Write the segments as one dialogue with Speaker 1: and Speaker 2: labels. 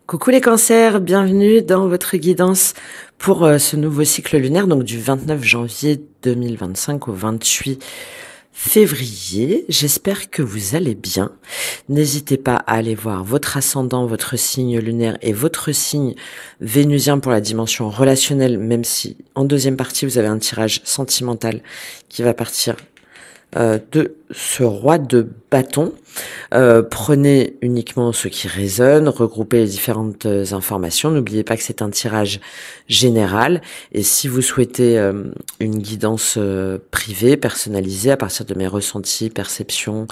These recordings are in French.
Speaker 1: Coucou les cancers, bienvenue dans votre guidance pour ce nouveau cycle lunaire, donc du 29 janvier 2025 au 28 février. J'espère que vous allez bien. N'hésitez pas à aller voir votre ascendant, votre signe lunaire et votre signe vénusien pour la dimension relationnelle, même si en deuxième partie vous avez un tirage sentimental qui va partir de ce roi de bâton. Prenez uniquement ce qui résonne, regroupez les différentes informations. N'oubliez pas que c'est un tirage général. Et si vous souhaitez une guidance privée, personnalisée, à partir de mes ressentis, perceptions,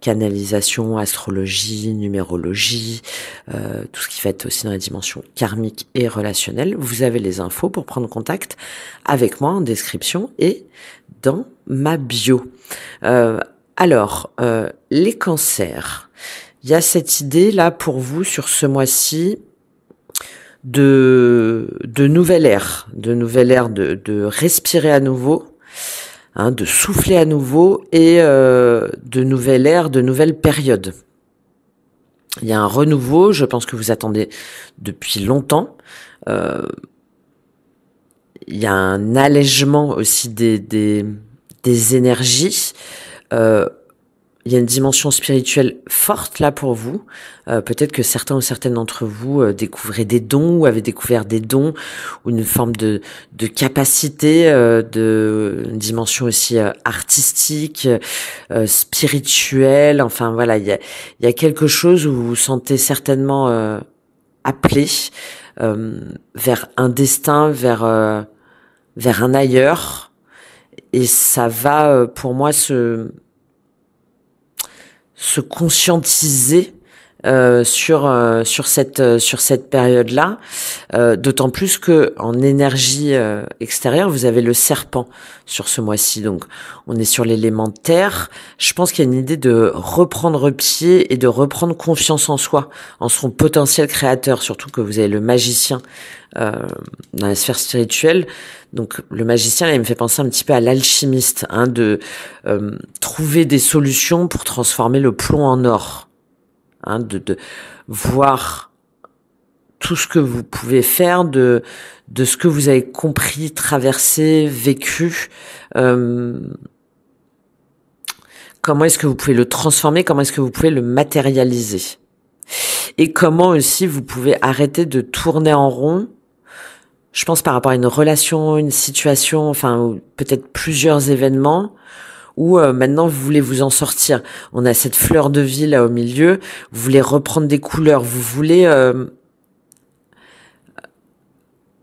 Speaker 1: canalisation, astrologie, numérologie, tout ce qui va être aussi dans la dimension karmique et relationnelle, vous avez les infos pour prendre contact avec moi en description et dans ma bio. Les cancers, il y a cette idée là pour vous sur ce mois-ci de nouvelle ère, de respirer à nouveau, de souffler à nouveau et de nouvelle ère, de nouvelle période. Il y a un renouveau, je pense que vous attendez depuis longtemps. Il y a un allègement aussi des énergies. Il y a une dimension spirituelle forte là pour vous. Peut-être que certains ou certaines d'entre vous découvraient des dons ou avaient découvert des dons ou une forme de capacité, une dimension aussi artistique, spirituelle. Enfin voilà, il y a quelque chose où vous vous sentez certainement appelé vers un destin, vers un ailleurs. Et ça va pour moi se conscientiser sur cette période-là, d'autant plus que en énergie extérieure, vous avez le serpent sur ce mois-ci. Donc, on est sur l'élément terre. Je pense qu'il y a une idée de reprendre pied et de reprendre confiance en soi, en son potentiel créateur, surtout que vous avez le magicien dans la sphère spirituelle. Donc le magicien, là, il me fait penser un petit peu à l'alchimiste, de trouver des solutions pour transformer le plomb en or, de voir tout ce que vous pouvez faire de ce que vous avez compris, traversé, vécu. Comment est-ce que vous pouvez le transformer? Comment est-ce que vous pouvez le matérialiser? Et comment aussi vous pouvez arrêter de tourner en rond. Je pense par rapport à une relation, une situation, enfin peut-être plusieurs événements où maintenant vous voulez vous en sortir. On a cette fleur de vie là au milieu, vous voulez reprendre des couleurs, vous voulez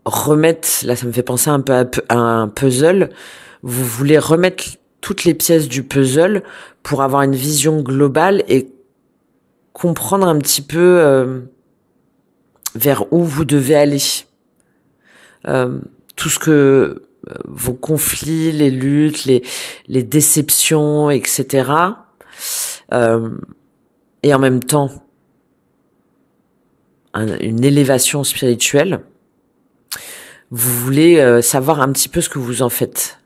Speaker 1: remettre, là ça me fait penser un peu à un puzzle, vous voulez remettre toutes les pièces du puzzle pour avoir une vision globale et comprendre un petit peu vers où vous devez aller. Tout ce que vos conflits, les luttes, les déceptions, etc. Et en même temps, une élévation spirituelle. Vous voulez savoir un petit peu ce que vous en faites.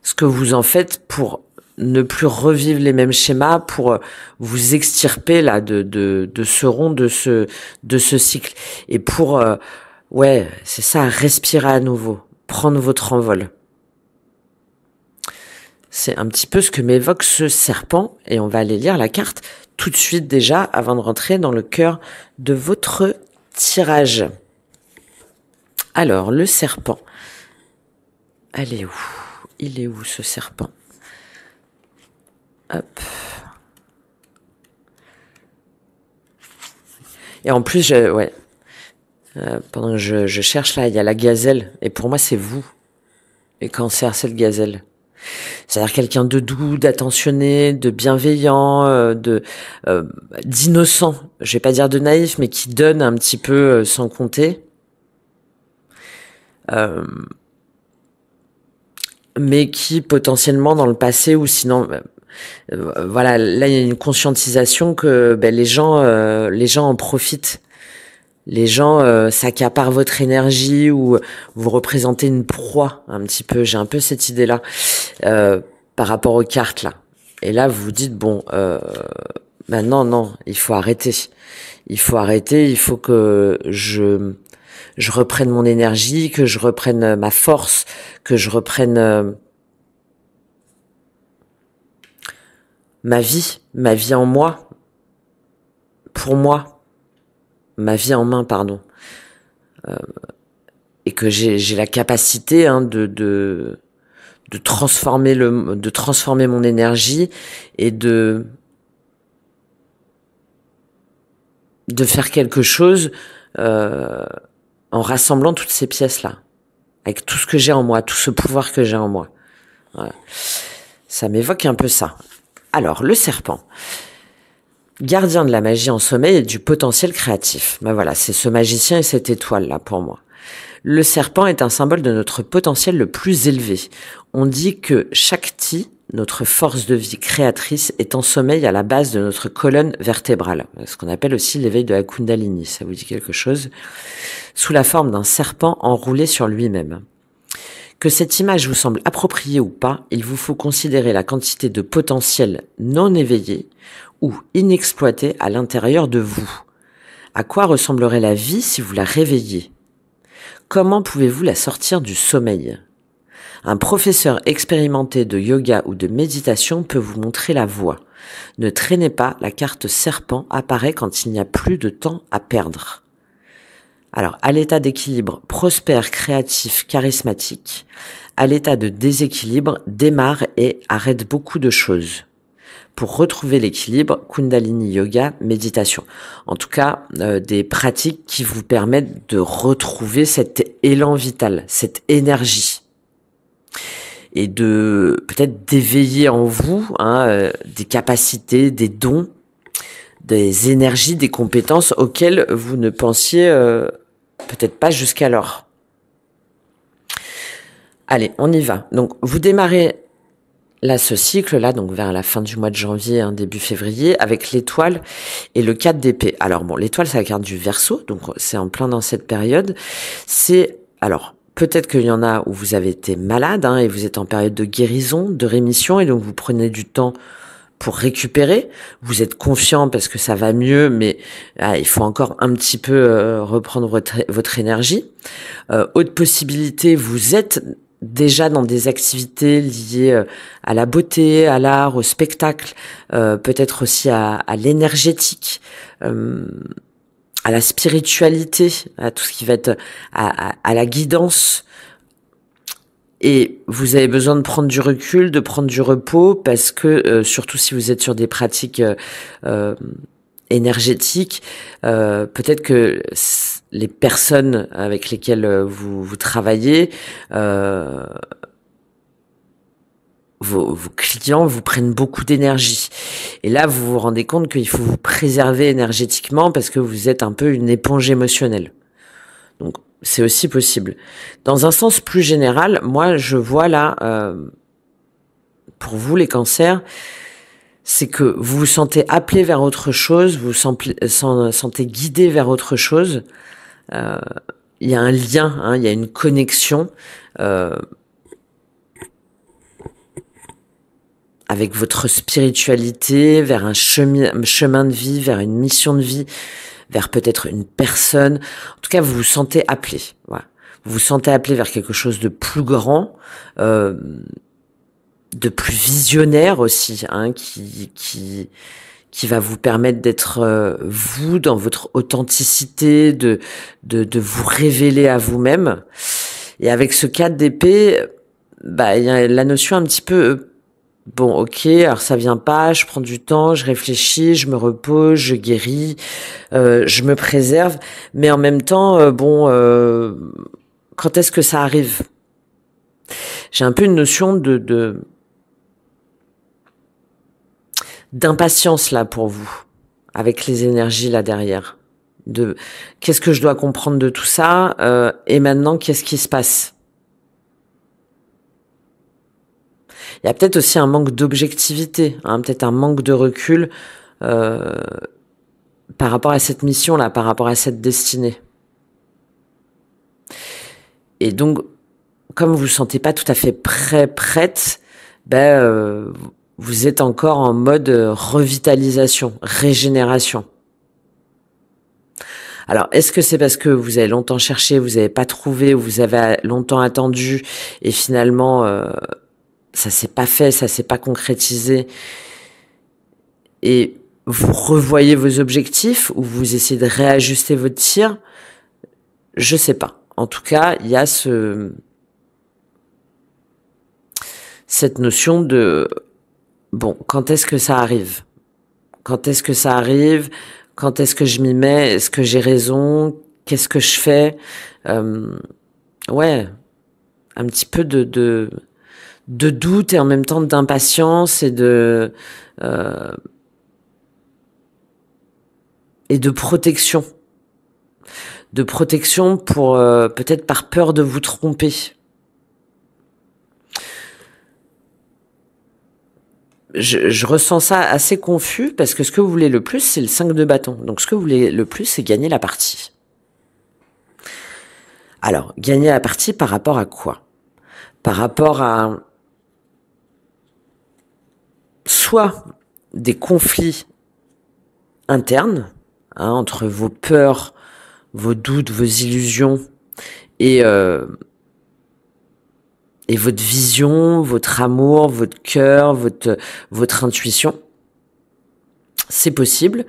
Speaker 1: Ce que vous en faites pour ne plus revivre les mêmes schémas, pour vous extirper là de ce rond, de ce cycle. Et pour c'est ça, respirer à nouveau, prendre votre envol. C'est un petit peu ce que m'évoque ce serpent, et on va aller lire la carte tout de suite déjà, avant de rentrer dans le cœur de votre tirage. Alors, le serpent, elle est où? Il est où ce serpent? Hop. Et en plus, pendant que je cherche là, il y a la gazelle. Et pour moi, c'est vous. Et cancer, c'est le gazelle. C'est-à-dire quelqu'un de doux, d'attentionné, de bienveillant, d'innocent. Je vais pas dire de naïf, mais qui donne un petit peu sans compter. Mais qui potentiellement dans le passé ou sinon... là il y a une conscientisation que les gens en profitent. Les gens s'accaparent votre énergie ou vous représentez une proie un petit peu. J'ai un peu cette idée-là par rapport aux cartes là. Et là, vous vous dites Ben non, non, il faut arrêter. Il faut arrêter, il faut que je reprenne mon énergie, que je reprenne ma force, que je reprenne ma vie en moi, pour moi, ma vie en main, pardon. Et que j'ai la capacité de transformer mon énergie et de faire quelque chose en rassemblant toutes ces pièces-là, avec tout ce que j'ai en moi, tout ce pouvoir que j'ai en moi. Voilà. Ça m'évoque un peu ça. Alors, le serpent, gardien de la magie en sommeil et du potentiel créatif. Ben voilà, c'est ce magicien et cette étoile-là pour moi. Le serpent est un symbole de notre potentiel le plus élevé. On dit que Shakti, notre force de vie créatrice, est en sommeil à la base de notre colonne vertébrale, ce qu'on appelle aussi l'éveil de la Kundalini, ça vous dit quelque chose, sous la forme d'un serpent enroulé sur lui-même. Que cette image vous semble appropriée ou pas, il vous faut considérer la quantité de potentiel non éveillé ou inexploité à l'intérieur de vous. À quoi ressemblerait la vie si vous la réveilliez ? Comment pouvez-vous la sortir du sommeil ? Un professeur expérimenté de yoga ou de méditation peut vous montrer la voie. Ne traînez pas, la carte serpent apparaît quand il n'y a plus de temps à perdre. Alors, à l'état d'équilibre, prospère, créatif, charismatique. À l'état de déséquilibre, démarre et arrête beaucoup de choses. Pour retrouver l'équilibre, Kundalini Yoga, méditation. En tout cas, des pratiques qui vous permettent de retrouver cet élan vital, cette énergie. Et de peut-être d'éveiller en vous des capacités, des dons, des énergies, des compétences auxquelles vous ne pensiez peut-être pas jusqu'alors. Allez, on y va. Donc, vous démarrez là, ce cycle-là, donc vers la fin du mois de janvier, début février, avec l'étoile et le 4 d'épée. Alors bon, l'étoile, c'est la carte du Verseau, donc c'est en plein dans cette période. Alors, peut-être qu'il y en a où vous avez été malade, et vous êtes en période de guérison, de rémission, et donc vous prenez du temps pour récupérer. Vous êtes confiant parce que ça va mieux, mais il faut encore un petit peu reprendre votre énergie. Autre possibilité, vous êtes déjà dans des activités liées à la beauté, à l'art, au spectacle, peut-être aussi à l'énergétique, à la spiritualité, à tout ce qui va être à la guidance. Et vous avez besoin de prendre du recul, de prendre du repos, parce que surtout si vous êtes sur des pratiques énergétiques, peut-être que les personnes avec lesquelles vous travaillez, vos clients vous prennent beaucoup d'énergie. Et là, vous vous rendez compte qu'il faut vous préserver énergétiquement parce que vous êtes un peu une éponge émotionnelle. Donc, c'est aussi possible. Dans un sens plus général, moi, je vois là, pour vous les cancers, c'est que vous vous sentez appelé vers autre chose, vous vous sentez guidé vers autre chose. Il y a un lien, il y a une connexion avec votre spiritualité, vers un chemin de vie, vers une mission de vie, vers peut-être une personne. En tout cas, vous vous sentez appelé. Voilà. Vous vous sentez appelé vers quelque chose de plus grand, de plus visionnaire aussi, qui va vous permettre d'être vous dans votre authenticité, de vous révéler à vous-même. Et avec ce 4 d'épée, il y a la notion un petit peu bon, ok, alors ça vient pas, je prends du temps, je réfléchis, je me repose, je guéris, je me préserve, mais en même temps, quand est-ce que ça arrive ? J'ai un peu une notion d'impatience là pour vous, avec les énergies là derrière. Qu'est-ce que je dois comprendre de tout ça, et maintenant qu'est-ce qui se passe ? Il y a peut-être aussi un manque d'objectivité, peut-être un manque de recul par rapport à cette mission-là, par rapport à cette destinée. Et donc, comme vous ne vous sentez pas tout à fait prête, vous êtes encore en mode revitalisation, régénération. Alors, est-ce que c'est parce que vous avez longtemps cherché, vous n'avez pas trouvé, ou vous avez longtemps attendu, et finalement, ça s'est pas fait, ça s'est pas concrétisé, et vous revoyez vos objectifs, ou vous essayez de réajuster votre tir? Je sais pas. En tout cas, il y a cette notion de, bon, quand est-ce que ça arrive? Quand est-ce que ça arrive? Quand est-ce que je m'y mets? Est-ce que j'ai raison? Qu'est-ce que je fais? Ouais, un petit peu de doute et en même temps d'impatience et de protection. De protection pour peut-être par peur de vous tromper. Je ressens ça assez confus parce que ce que vous voulez le plus, c'est le 5 de bâton. Donc ce que vous voulez le plus, c'est gagner la partie. Alors, gagner la partie par rapport à quoi? Par rapport à soit des conflits internes, entre vos peurs, vos doutes, vos illusions et votre vision, votre amour, votre cœur, votre intuition. C'est possible.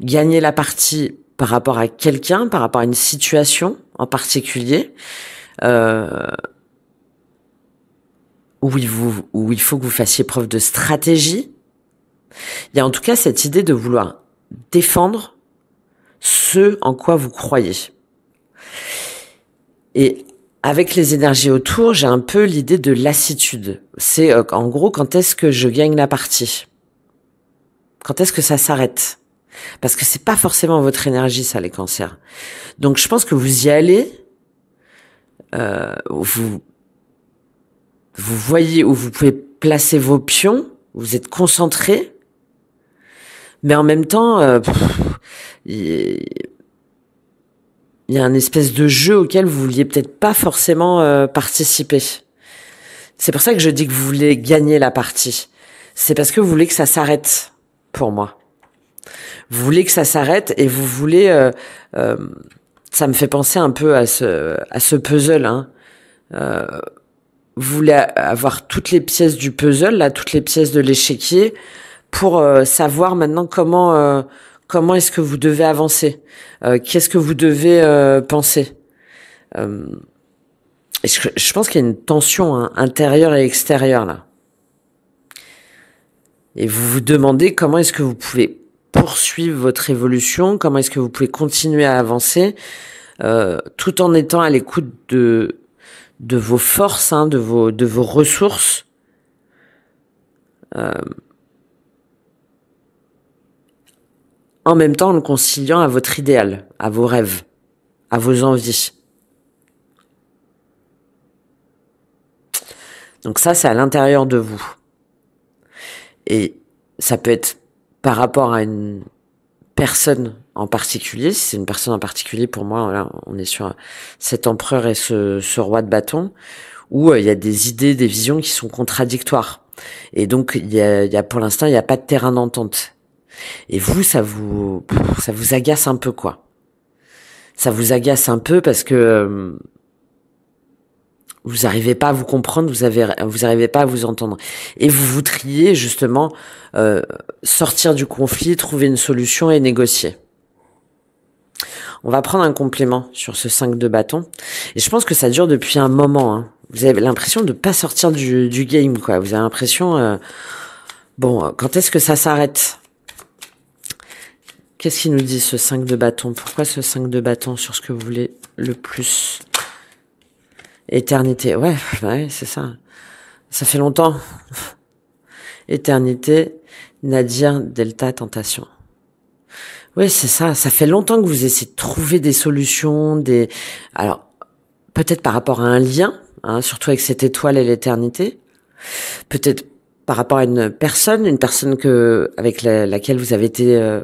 Speaker 1: Gagner la partie par rapport à quelqu'un, par rapport à une situation en particulier, où il faut que vous fassiez preuve de stratégie. Il y a en tout cas cette idée de vouloir défendre ce en quoi vous croyez. Et avec les énergies autour, j'ai un peu l'idée de lassitude. C'est en gros, quand est-ce que je gagne la partie? Quand est-ce que ça s'arrête? Parce que c'est pas forcément votre énergie, ça, les cancers. Donc je pense que vous y allez, vous voyez où vous pouvez placer vos pions, vous êtes concentré, mais en même temps, il y a un espèce de jeu auquel vous vouliez peut-être pas forcément participer. C'est pour ça que je dis que vous voulez gagner la partie. C'est parce que vous voulez que ça s'arrête, pour moi. Vous voulez que ça s'arrête et vous voulez... ça me fait penser un peu à ce puzzle. Vous voulez avoir toutes les pièces du puzzle, là, toutes les pièces de l'échiquier, pour savoir maintenant comment est-ce que vous devez avancer, qu'est-ce que vous devez penser. Je pense qu'il y a une tension intérieure et extérieure là. Et vous vous demandez comment est-ce que vous pouvez poursuivre votre évolution, comment est-ce que vous pouvez continuer à avancer, tout en étant à l'écoute de vos forces, de vos ressources. En même temps en le conciliant à votre idéal, à vos rêves, à vos envies. Donc ça, c'est à l'intérieur de vous. Et ça peut être par rapport à une personne en particulier. Si c'est une personne en particulier, pour moi, là, on est sur cet empereur et ce roi de bâton, où il y a des idées, des visions qui sont contradictoires. Et donc, il y a pour l'instant, il n'y a pas de terrain d'entente. Et vous, ça vous agace un peu, quoi. Ça vous agace un peu parce que vous n'arrivez pas à vous comprendre, vous n'arrivez pas à vous entendre. Et vous voudriez justement sortir du conflit, trouver une solution et négocier. On va prendre un complément sur ce 5 de bâton. Et je pense que ça dure depuis un moment. Vous avez l'impression de pas sortir du game, quoi. Vous avez l'impression... bon, quand est-ce que ça s'arrête? Qu'est-ce qu'il nous dit, ce 5 de bâton? Pourquoi ce 5 de bâton sur ce que vous voulez le plus? Éternité. Ouais, c'est ça. Ça fait longtemps. Éternité, Nadir, Delta, Tentation. Oui, c'est ça. Ça fait longtemps que vous essayez de trouver des solutions, alors, peut-être par rapport à un lien, surtout avec cette étoile et l'éternité. Peut-être par rapport à une personne avec laquelle vous avez été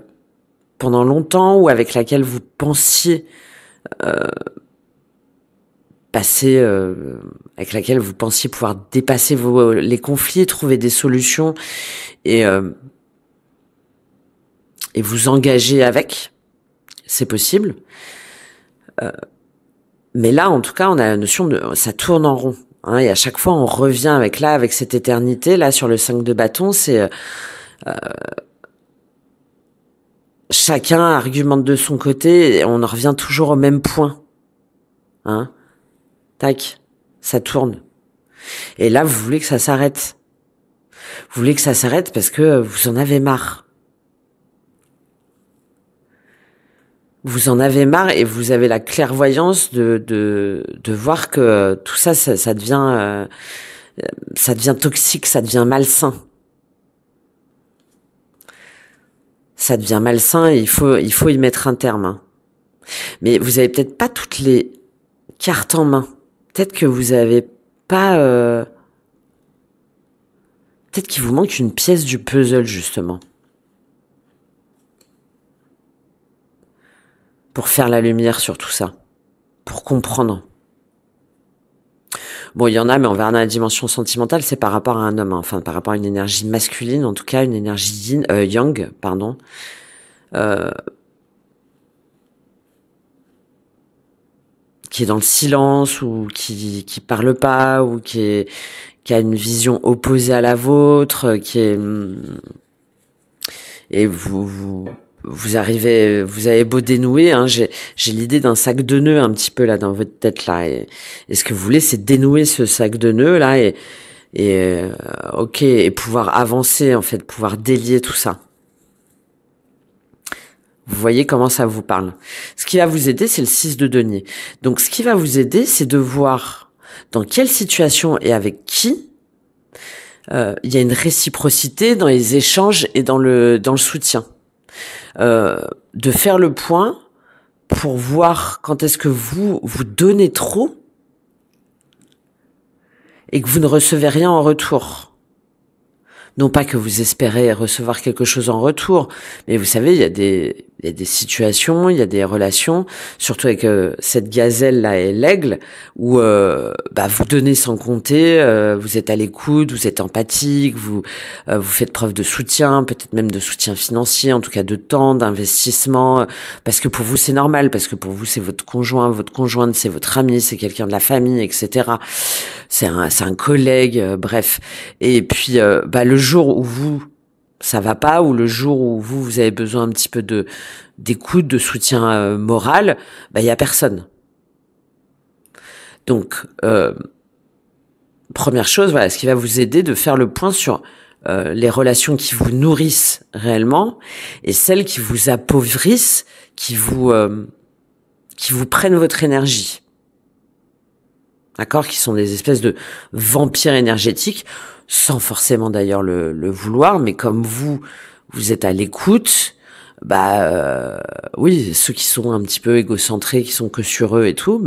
Speaker 1: pendant longtemps ou avec laquelle vous pensiez dépasser, avec laquelle vous pensiez pouvoir dépasser les conflits, trouver des solutions et vous engager avec. C'est possible. Mais là, en tout cas, on a la notion de ça tourne en rond. Hein, et à chaque fois, on revient avec cette éternité. Là, sur le 5 de bâton, c'est chacun argumente de son côté et on en revient toujours au même point. Hein, tac, ça tourne. Et là, vous voulez que ça s'arrête. Vous voulez que ça s'arrête parce que vous en avez marre. Vous en avez marre et vous avez la clairvoyance de voir que tout ça, ça devient toxique, ça devient malsain. Ça devient malsain et il faut y mettre un terme. Hein. Mais vous avez peut-être pas toutes les cartes en main. Peut-être que vous avez pas... peut-être qu'il vous manque une pièce du puzzle, justement. Pour faire la lumière sur tout ça. Pour comprendre. Bon, il y en a, mais on verra dans la dimension sentimentale, c'est par rapport à un homme, hein. Enfin, par rapport à une énergie masculine, en tout cas, une énergie yang, pardon. Qui est dans le silence, ou qui parle pas, ou qui a une vision opposée à la vôtre, qui est... Et vous avez beau dénouer, hein, j'ai l'idée d'un sac de nœuds un petit peu là dans votre tête là, et ce que vous voulez, c'est dénouer ce sac de nœuds là et ok, et pouvoir avancer en fait, pouvoir délier tout ça. Vous voyez comment ça vous parle. Ce qui va vous aider, c'est le 6 de denier. Donc ce qui va vous aider, c'est de voir dans quelle situation et avec qui il y a une réciprocité dans les échanges et dans le soutien. De faire le point pour voir quand est-ce que vous donnez trop et que vous ne recevez rien en retour. Non pas que vous espérez recevoir quelque chose en retour, mais vous savez, il y a des situations, il y a des relations, surtout avec cette gazelle là et l'aigle, où vous donnez sans compter, vous êtes à l'écoute, vous êtes empathique, vous faites preuve de soutien, peut-être même de soutien financier, en tout cas de temps, d'investissement, parce que pour vous c'est normal, parce que pour vous c'est votre conjoint, votre conjointe, c'est votre ami, c'est quelqu'un de la famille, etc. C'est un collègue, bref. Et puis le jour où ça va pas, ou le jour où vous avez besoin un petit peu d'écoute, de soutien moral, il y a personne. Donc première chose, voilà, ce qui va vous aider de faire le point sur les relations qui vous nourrissent réellement et celles qui vous appauvrissent, qui vous prennent votre énergie. D'accord, qui sont des espèces de vampires énergétiques, sans forcément d'ailleurs le vouloir, mais comme vous êtes à l'écoute, oui, ceux qui sont un petit peu égocentrés, qui sont que sur eux et tout,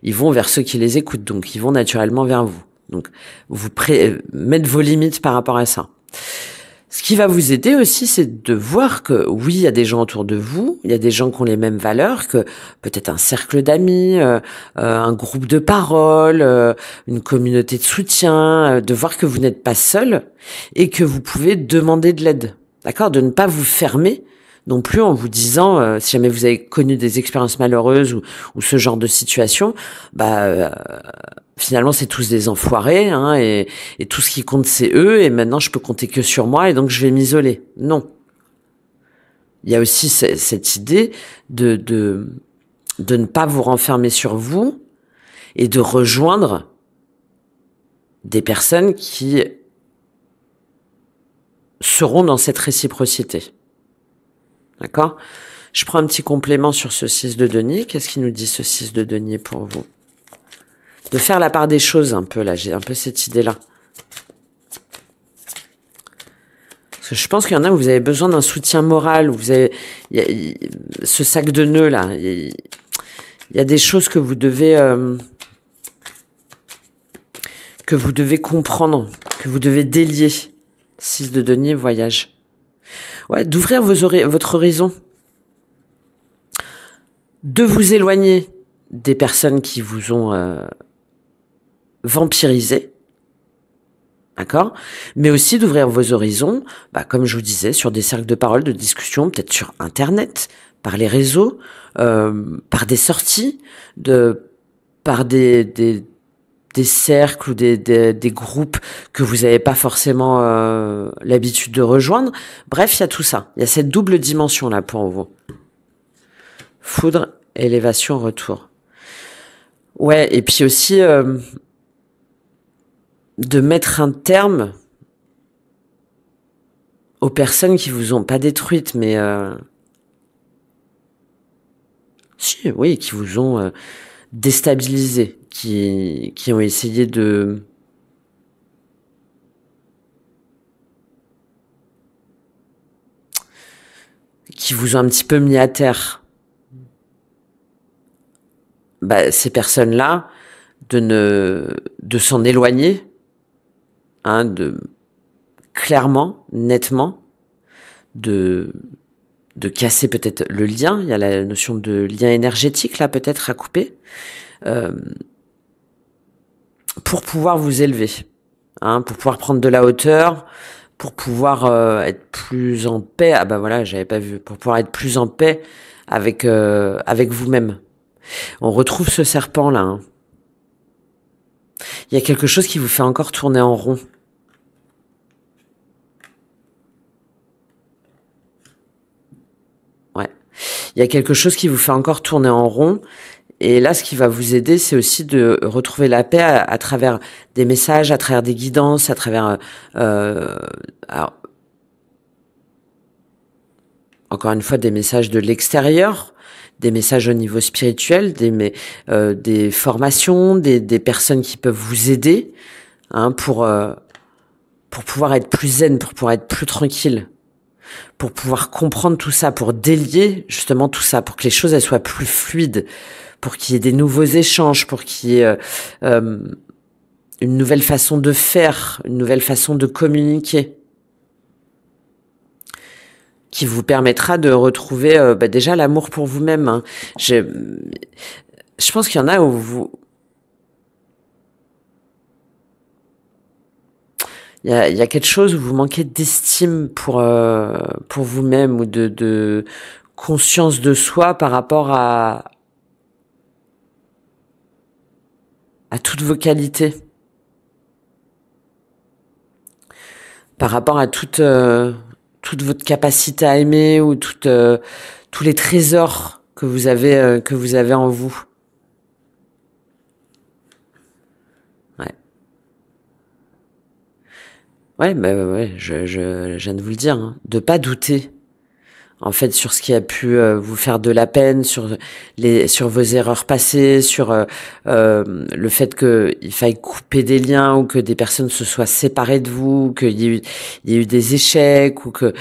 Speaker 1: ils vont vers ceux qui les écoutent, donc ils vont naturellement vers vous. Donc vous mettre vos limites par rapport à ça. Ce qui va vous aider aussi, c'est de voir que oui, il y a des gens autour de vous, il y a des gens qui ont les mêmes valeurs, que peut-être un cercle d'amis, un groupe de parole, une communauté de soutien, de voir que vous n'êtes pas seul et que vous pouvez demander de l'aide. D'accord ? De ne pas vous fermer non plus en vous disant, si jamais vous avez connu des expériences malheureuses ou ce genre de situation, finalement c'est tous des enfoirés, hein, et tout ce qui compte c'est eux, et maintenant je peux compter que sur moi et donc je vais m'isoler. Non. Il y a aussi cette idée de ne pas vous renfermer sur vous et de rejoindre des personnes qui seront dans cette réciprocité. D'accord ? Je prends un petit complément sur ce 6 de denier. Qu'est-ce qu'il nous dit ce 6 de denier pour vous ? De faire la part des choses un peu, là. J'ai un peu cette idée-là. Parce que je pense qu'il y en a où vous avez besoin d'un soutien moral, où vous avez ce sac de nœuds, là. Il y a des choses que vous devez comprendre, que vous devez délier. 6 de denier, voyage. Ouais, d'ouvrir votre horizon. De vous éloigner des personnes qui vous ont vampirisé, d'accord? Mais aussi d'ouvrir vos horizons, comme je vous disais, sur des cercles de parole, de discussion, peut-être sur Internet, par les réseaux, par des sorties, par des cercles ou des groupes que vous n'avez pas forcément l'habitude de rejoindre. Bref, il y a tout ça. Il y a cette double dimension là pour vous. Foudre, élévation, retour. Ouais, et puis aussi de mettre un terme aux personnes qui vous ont pas détruite, mais si, oui, qui vous ont déstabilisé, qui ont essayé qui vous ont un petit peu mis à terre. Ces personnes-là, de s'en éloigner, hein, clairement, nettement, de casser peut-être le lien. Il y a la notion de lien énergétique là peut-être à couper, pour pouvoir vous élever, hein, pour pouvoir prendre de la hauteur, pour pouvoir être plus en paix. Ah voilà, j'avais pas vu. Pour pouvoir être plus en paix avec vous-même. On retrouve ce serpent là. Hein. Il y a quelque chose qui vous fait encore tourner en rond. Ouais. Il y a quelque chose qui vous fait encore tourner en rond. Et là, ce qui va vous aider, c'est aussi de retrouver la paix à travers des messages, à travers des guidances, à travers... alors, encore une fois, des messages de l'extérieur, des messages au niveau spirituel, des formations, des personnes qui peuvent vous aider, hein, pour pouvoir être plus zen, pour pouvoir être plus tranquille, pour pouvoir comprendre tout ça, pour délier justement tout ça, pour que les choses elles soient plus fluides, pour qu'il y ait des nouveaux échanges, pour qu'il y ait une nouvelle façon de faire, une nouvelle façon de communiquer, qui vous permettra de retrouver déjà l'amour pour vous-même. Hein. Je pense qu'il y en a où vous... Il y a quelque chose où vous manquez d'estime pour vous-même ou de conscience de soi par rapport à toutes vos qualités, par rapport à toute votre capacité à aimer ou tous les trésors que vous avez en vous. Ouais, ouais, je viens de vous le dire, hein, de pas douter, en fait, sur ce qui a pu vous faire de la peine, sur vos erreurs passées, sur le fait qu'il faille couper des liens ou que des personnes se soient séparées de vous, qu'il y ait eu des échecs ou que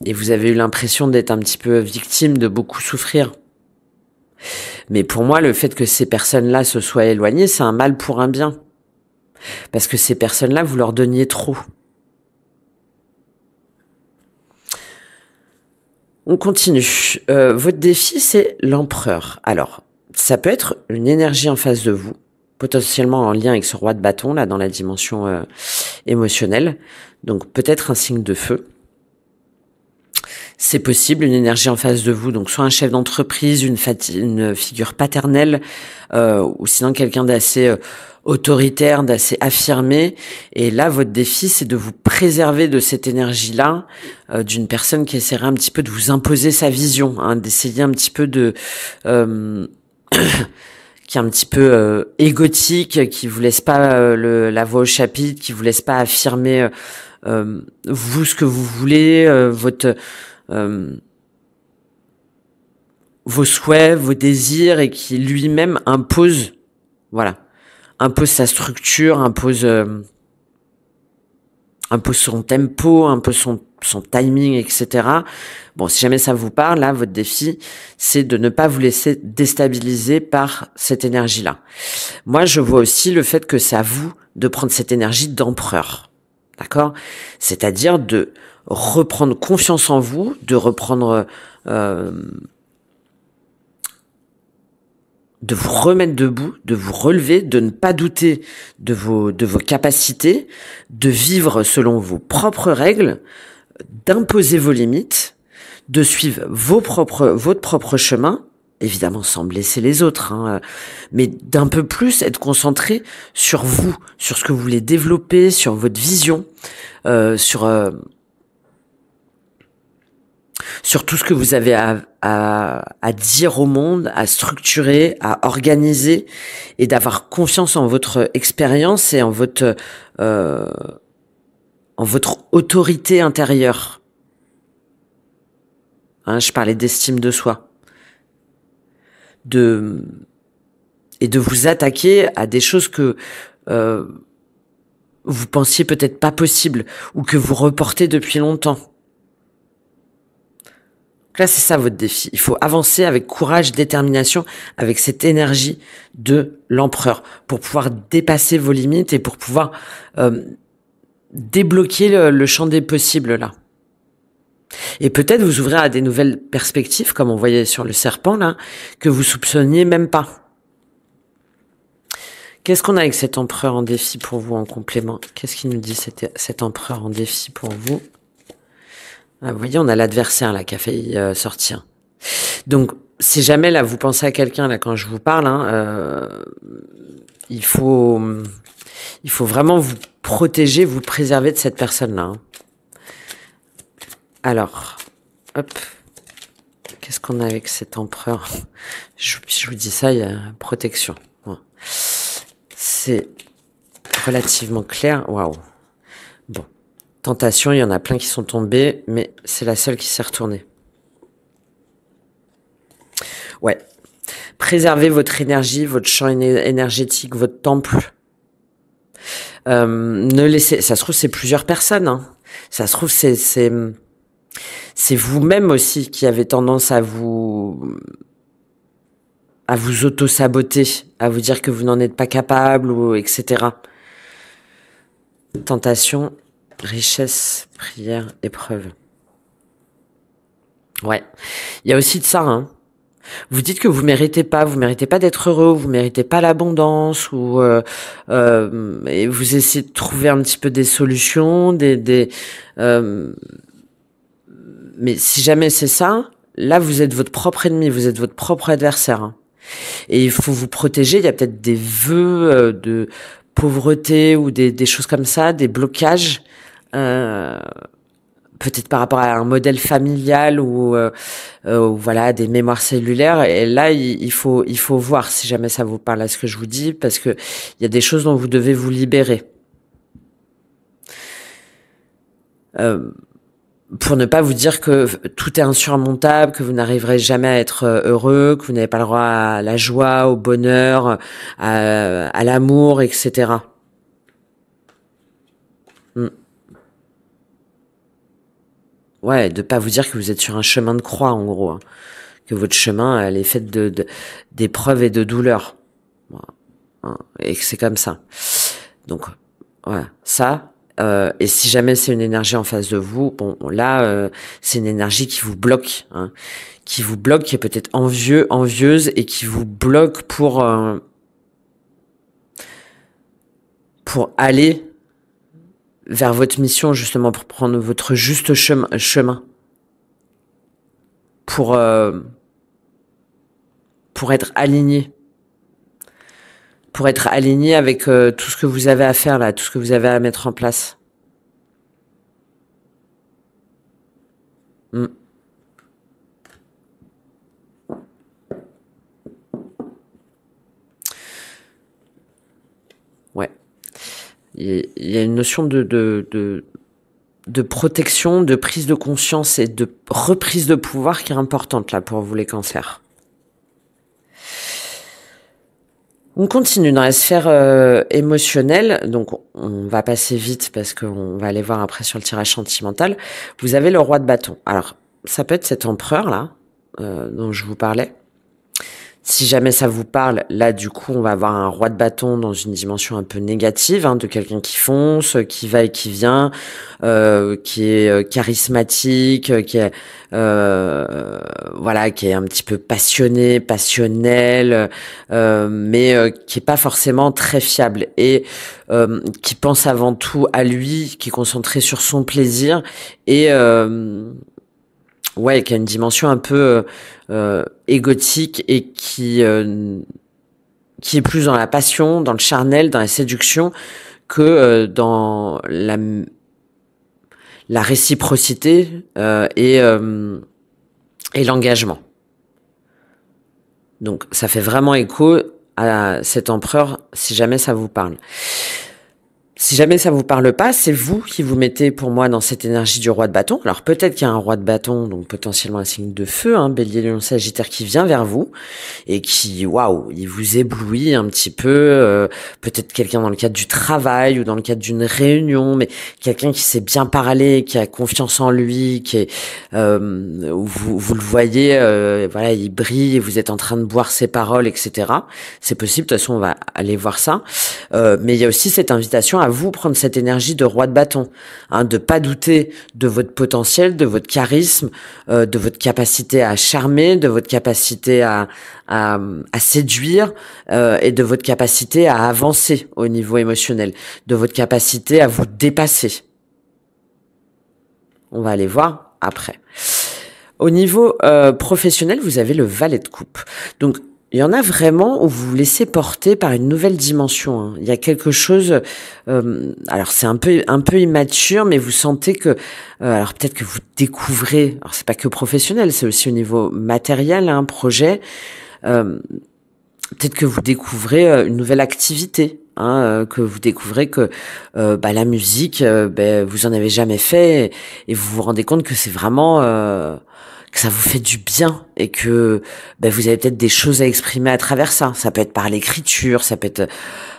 Speaker 1: et vous avez eu l'impression d'être un petit peu victime, de beaucoup souffrir. Mais pour moi, le fait que ces personnes-là se soient éloignées, c'est un mal pour un bien. Parce que ces personnes-là, vous leur donniez trop. On continue. Votre défi, c'est l'empereur. Alors, ça peut être une énergie en face de vous, potentiellement en lien avec ce roi de bâton, là, dans la dimension émotionnelle. Donc, peut-être un signe de feu. C'est possible, une énergie en face de vous, donc soit un chef d'entreprise, une figure paternelle, ou sinon quelqu'un d'assez autoritaire, d'assez affirmé. Et là, votre défi, c'est de vous préserver de cette énergie-là, d'une personne qui essaierait un petit peu de vous imposer sa vision, hein, d'essayer un petit peu de... qui est un petit peu égotique, qui vous laisse pas la voix au chapitre, qui vous laisse pas affirmer vous ce que vous voulez, vos souhaits, vos désirs, et qui lui-même impose sa structure, impose son tempo, impose son timing, etc. Bon, si jamais ça vous parle, là, votre défi, c'est de ne pas vous laisser déstabiliser par cette énergie-là. Moi, je vois aussi le fait que c'est à vous de prendre cette énergie d'empereur. D'accord ? C'est-à-dire de reprendre confiance en vous, de reprendre, de vous remettre debout, de vous relever, de ne pas douter de vos capacités, de vivre selon vos propres règles, d'imposer vos limites, de suivre votre propre chemin, évidemment sans blesser les autres, hein, mais d'un peu plus être concentré sur vous, sur ce que vous voulez développer, sur votre vision, sur tout ce que vous avez à dire au monde, à structurer, à organiser, et d'avoir confiance en votre expérience et en votre autorité intérieure. Hein, je parlais d'estime de soi. Et de vous attaquer à des choses que vous pensiez peut-être pas possibles ou que vous reportez depuis longtemps. Donc là, c'est ça votre défi. Il faut avancer avec courage, détermination, avec cette énergie de l'empereur pour pouvoir dépasser vos limites et pour pouvoir débloquer le champ des possibles là. Et peut-être vous ouvrir à des nouvelles perspectives, comme on voyait sur le serpent là, que vous soupçonniez même pas. Qu'est-ce qu'on a avec cet empereur en défi pour vous en complément? Qu'est-ce qu'il nous dit cet empereur en défi pour vous? Ah, vous voyez, on a l'adversaire là qui a failli sortir. Donc, si jamais là vous pensez à quelqu'un là quand je vous parle, hein, il faut vraiment vous protéger, vous préserver de cette personne là. Hein. Alors, hop, qu'est-ce qu'on a avec cet empereur? Je vous dis ça, il y a protection. Bon. C'est relativement clair. Waouh. Bon. Tentation, il y en a plein qui sont tombés, mais c'est la seule qui s'est retournée. Ouais. Préservez votre énergie, votre champ énergétique, votre temple. Ne laissez... Ça se trouve, c'est plusieurs personnes. Hein. Ça se trouve, c'est vous-même aussi qui avez tendance à vous auto-saboter, à vous dire que vous n'en êtes pas capable, ou etc. Tentation, richesse, prière, épreuve. Ouais. Il y a aussi de ça, hein. Vous dites que vous méritez pas d'être heureux, vous méritez pas l'abondance, ou et vous essayez de trouver un petit peu des solutions, mais si jamais c'est ça, là vous êtes votre propre ennemi, vous êtes votre propre adversaire. Hein. Et il faut vous protéger. Il y a peut-être des vœux de pauvreté ou des choses comme ça, des blocages, peut-être par rapport à un modèle familial ou voilà des mémoires cellulaires. Et là, il faut voir si jamais ça vous parle à ce que je vous dis, parce que il y a des choses dont vous devez vous libérer. Pour ne pas vous dire que tout est insurmontable, que vous n'arriverez jamais à être heureux, que vous n'avez pas le droit à la joie, au bonheur, à l'amour, etc. Ouais, de pas vous dire que vous êtes sur un chemin de croix, en gros. Hein. Que votre chemin, elle est faite d'épreuves et de douleurs. Hein, et que c'est comme ça. Donc, ouais, ça... et si jamais c'est une énergie en face de vous, bon là c'est une énergie qui vous bloque, hein, qui est peut-être envieuse et qui vous bloque pour aller vers votre mission, justement pour prendre votre juste chemin, pour être aligné. Pour être aligné avec tout ce que vous avez à faire là, tout ce que vous avez à mettre en place. Ouais. Il y a une notion de protection, de prise de conscience et de reprise de pouvoir qui est importante là pour vous les cancers. On continue dans la sphère émotionnelle, donc on va passer vite parce qu'on va aller voir après sur le tirage sentimental. Vous avez le roi de bâton. Alors, ça peut être cet empereur là, dont je vous parlais. Si jamais ça vous parle, là du coup on va avoir un roi de bâton dans une dimension un peu négative, hein, de quelqu'un qui fonce, qui va et qui vient, qui est charismatique, qui est voilà, qui est un petit peu passionné, passionnel, mais qui est pas forcément très fiable et qui pense avant tout à lui, qui est concentré sur son plaisir et ouais, qui a une dimension un peu égotique et qui est plus dans la passion, dans le charnel, dans la séduction que dans la réciprocité et l'engagement. Donc ça fait vraiment écho à cet empereur, si jamais ça vous parle. Si jamais ça vous parle pas, c'est vous qui vous mettez pour moi dans cette énergie du roi de bâton. Alors peut-être qu'il y a un roi de bâton, donc potentiellement un signe de feu, hein, Bélier, Lion, Sagittaire, qui vient vers vous et qui, waouh, il vous éblouit un petit peu. Peut-être quelqu'un dans le cadre du travail ou dans le cadre d'une réunion, mais quelqu'un qui sait bien parler, qui a confiance en lui, qui est, où vous le voyez, voilà, il brille et vous êtes en train de boire ses paroles, etc. C'est possible. De toute façon, on va aller voir ça. Mais il y a aussi cette invitation à vous prendre cette énergie de roi de bâton, hein, de pas douter de votre potentiel, de votre charisme, de votre capacité à charmer, de votre capacité à séduire et de votre capacité à avancer au niveau émotionnel, de votre capacité à vous dépasser. On va aller voir après. Au niveau professionnel, vous avez le valet de coupe. Donc, il y en a vraiment où vous vous laissez porter par une nouvelle dimension, hein. Il y a quelque chose, alors c'est un peu immature, mais vous sentez que, alors peut-être que vous découvrez, alors c'est pas que professionnel, c'est aussi au niveau matériel, un projet, peut-être que vous découvrez une nouvelle activité. Hein, que vous découvrez que la musique, vous en avez jamais fait et vous vous rendez compte que c'est vraiment que ça vous fait du bien et que vous avez peut-être des choses à exprimer à travers ça. Ça peut être par l'écriture, ça peut être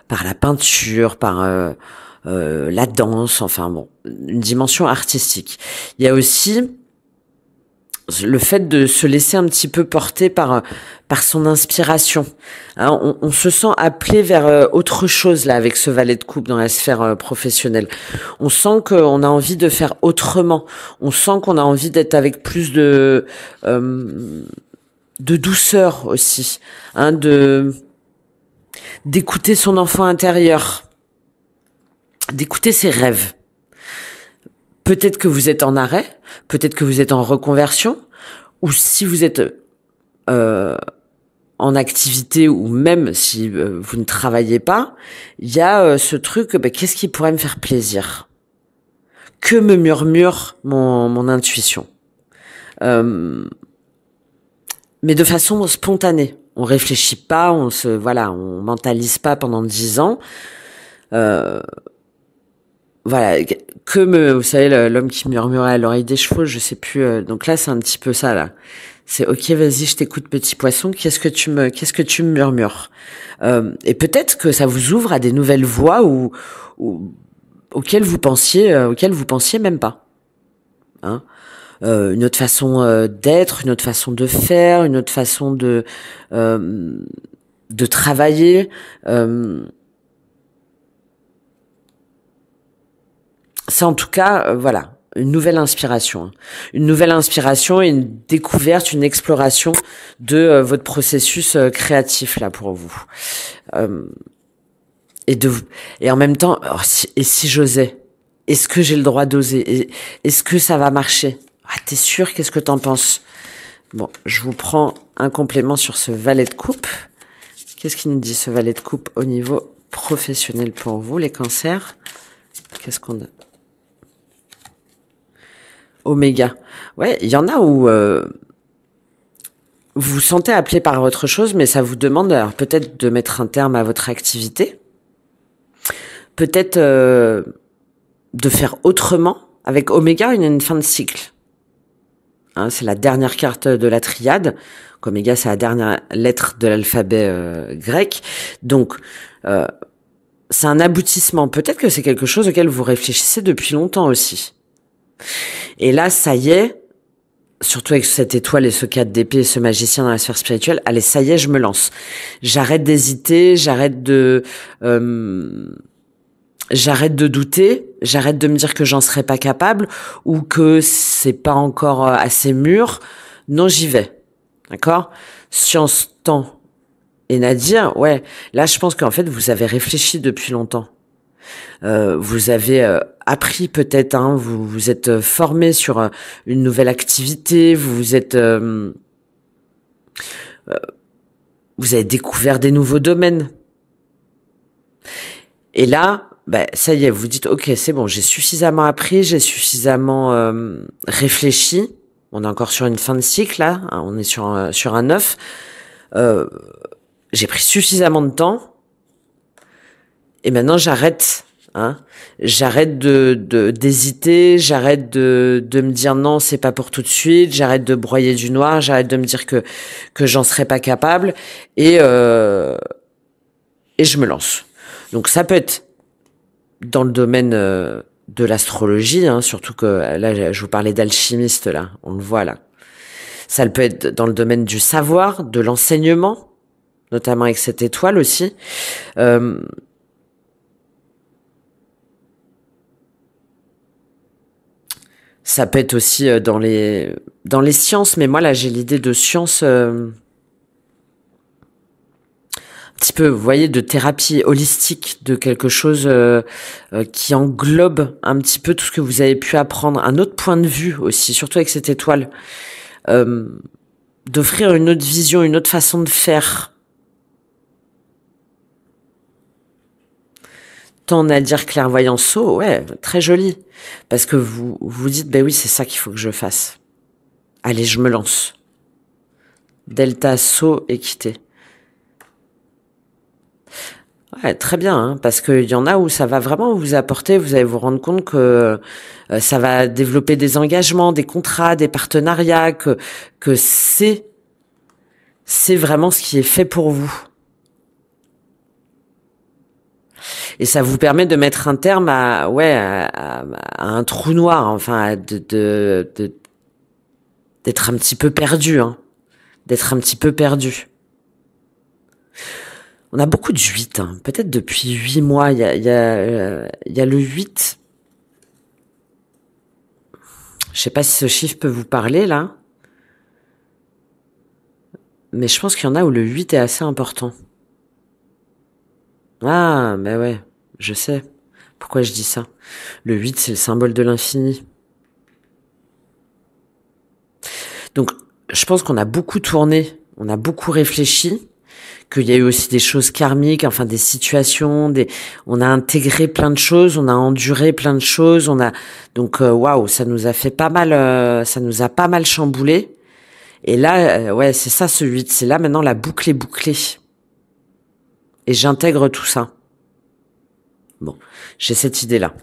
Speaker 1: par la peinture, par la danse, enfin bon, une dimension artistique. Il y a aussi le fait de se laisser un petit peu porter par son inspiration. Hein, on se sent appelé vers autre chose là avec ce valet de coupe dans la sphère professionnelle. On sent qu'on a envie de faire autrement. On sent qu'on a envie d'être avec plus de douceur aussi, hein, d'écouter son enfant intérieur, d'écouter ses rêves. Peut-être que vous êtes en arrêt, peut-être que vous êtes en reconversion, ou si vous êtes en activité, ou même si vous ne travaillez pas, il y a ce truc, qu'est-ce qui pourrait me faire plaisir? Que me murmure mon intuition? Mais de façon spontanée. On réfléchit pas, on mentalise pas pendant 10 ans. Voilà, vous savez, l'homme qui murmurait à l'oreille des chevaux, je sais plus. Donc là, c'est un petit peu ça là. C'est ok, vas-y, je t'écoute, petit poisson. Qu'est-ce que tu me murmures? Et peut-être que ça vous ouvre à des nouvelles voies auxquelles vous pensiez même pas. Hein, une autre façon d'être, une autre façon de faire, une autre façon de travailler. C'est en tout cas, voilà, une nouvelle inspiration. Une nouvelle inspiration et une découverte, une exploration de votre processus créatif, là, pour vous. Et en même temps, si j'osais? Est-ce que j'ai le droit d'oser? Est-ce que ça va marcher? Ah, t'es sûr? Qu'est-ce que t'en penses? Bon, je vous prends un complément sur ce valet de coupe. Qu'est-ce qu'il nous dit, ce valet de coupe, au niveau professionnel pour vous, les cancers? Qu'est-ce qu'on a? Oméga. Ouais, il y en a où vous vous sentez appelé par autre chose, mais ça vous demande alors peut-être de mettre un terme à votre activité, peut-être de faire autrement. Avec Oméga, il y a une fin de cycle. Hein, c'est la dernière carte de la triade. Oméga, c'est la dernière lettre de l'alphabet grec. Donc, c'est un aboutissement. Peut-être que c'est quelque chose auquel vous réfléchissez depuis longtemps aussi. Et là, ça y est, surtout avec cette étoile et ce 4 d'épée et ce magicien dans la sphère spirituelle, allez, ça y est, je me lance. J'arrête d'hésiter, j'arrête de douter, j'arrête de me dire que j'en serais pas capable ou que c'est pas encore assez mûr. Non, j'y vais. D'accord? Science, temps et Nadir, ouais. Là, je pense qu'en fait, vous avez réfléchi depuis longtemps. Vous avez appris peut-être, hein, vous vous êtes formé sur une nouvelle activité, vous avez découvert des nouveaux domaines. Et là, bah, ça y est, vous dites, ok, c'est bon, j'ai suffisamment appris, j'ai suffisamment réfléchi. On est encore sur une fin de cycle, là, hein, on est sur un 9. J'ai pris suffisamment de temps. Et maintenant, j'arrête. Hein, j'arrête d'hésiter, j'arrête de me dire non, c'est pas pour tout de suite, j'arrête de broyer du noir, j'arrête de me dire que j'en serais pas capable et je me lance. Donc ça peut être dans le domaine de l'astrologie, hein, surtout que là je vous parlais d'alchimiste là, on le voit là. Ça peut être dans le domaine du savoir, de l'enseignement, notamment avec cette étoile aussi. Ça peut être aussi dans les sciences, mais moi là j'ai l'idée de sciences un petit peu, vous voyez, de thérapie holistique, de quelque chose qui englobe un petit peu tout ce que vous avez pu apprendre, un autre point de vue aussi, surtout avec cette étoile, d'offrir une autre vision, une autre façon de faire. Tant à dire clairvoyant saut, ouais, très joli. Parce que vous vous dites, ben oui, c'est ça qu'il faut que je fasse. Allez, je me lance. Delta, saut, équité. Ouais, très bien, hein, parce qu'il y en a où ça va vraiment vous apporter, vous allez vous rendre compte que ça va développer des engagements, des contrats, des partenariats, que c'est vraiment ce qui est fait pour vous. Et ça vous permet de mettre un terme à un trou noir, enfin, d'être un petit peu perdu, hein. D'être un petit peu perdu. On a beaucoup de 8, hein. Peut-être depuis 8 mois, il y a le 8. Je sais pas si ce chiffre peut vous parler, là. Mais je pense qu'il y en a où le 8 est assez important. Ah, mais ouais, je sais. Pourquoi je dis ça? Le 8, c'est le symbole de l'infini. Donc, je pense qu'on a beaucoup tourné, on a beaucoup réfléchi, qu'il y a eu aussi des choses karmiques, enfin des situations, on a intégré plein de choses, on a enduré plein de choses, donc waouh, ça nous a fait pas mal, ça nous a pas mal chamboulé. Et là, ouais, c'est ça ce 8, c'est là maintenant la boucle est bouclée. Et j'intègre tout ça. Bon, j'ai cette idée-là.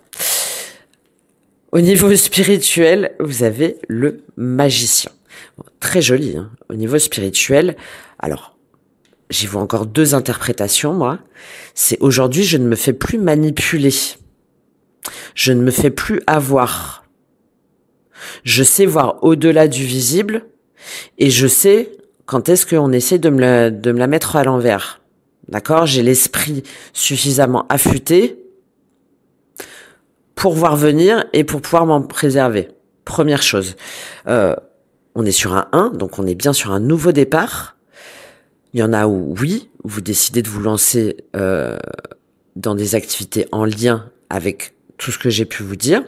Speaker 1: Au niveau spirituel, vous avez le magicien. Bon, très joli, hein. Au niveau spirituel, alors, j'y vois encore 2 interprétations, moi. C'est aujourd'hui, je ne me fais plus manipuler. Je ne me fais plus avoir. Je sais voir au-delà du visible et je sais quand est-ce qu'on essaie de me la mettre à l'envers. D'accord? J'ai l'esprit suffisamment affûté pour voir venir et pour pouvoir m'en préserver. Première chose. On est sur un 1, donc on est bien sur un nouveau départ. Il y en a où, oui, vous décidez de vous lancer dans des activités en lien avec tout ce que j'ai pu vous dire.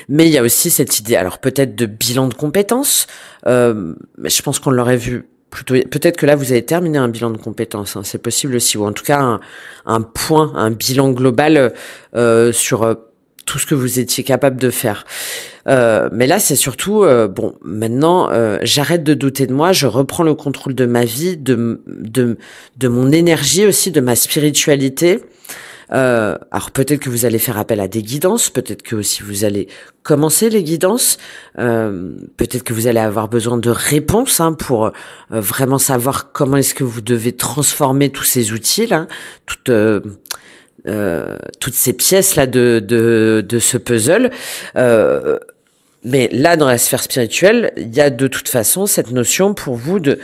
Speaker 1: Mais il y a aussi cette idée, alors peut-être de bilan de compétences, mais je pense qu'on l'aurait vu plutôt. Peut-être que là, vous avez terminé un bilan de compétences, hein, c'est possible aussi, ou en tout cas un point, un bilan global sur tout ce que vous étiez capable de faire. Mais là, c'est surtout, bon, maintenant, j'arrête de douter de moi, je reprends le contrôle de ma vie, de mon énergie aussi, de ma spiritualité. Alors peut-être que vous allez faire appel à des guidances, peut-être que aussi vous allez commencer les guidances, peut-être que vous allez avoir besoin de réponses, hein, pour vraiment savoir comment est-ce que vous devez transformer tous ces outils là, toutes ces pièces là de ce puzzle. Mais là, dans la sphère spirituelle, il y a de toute façon cette notion pour vous de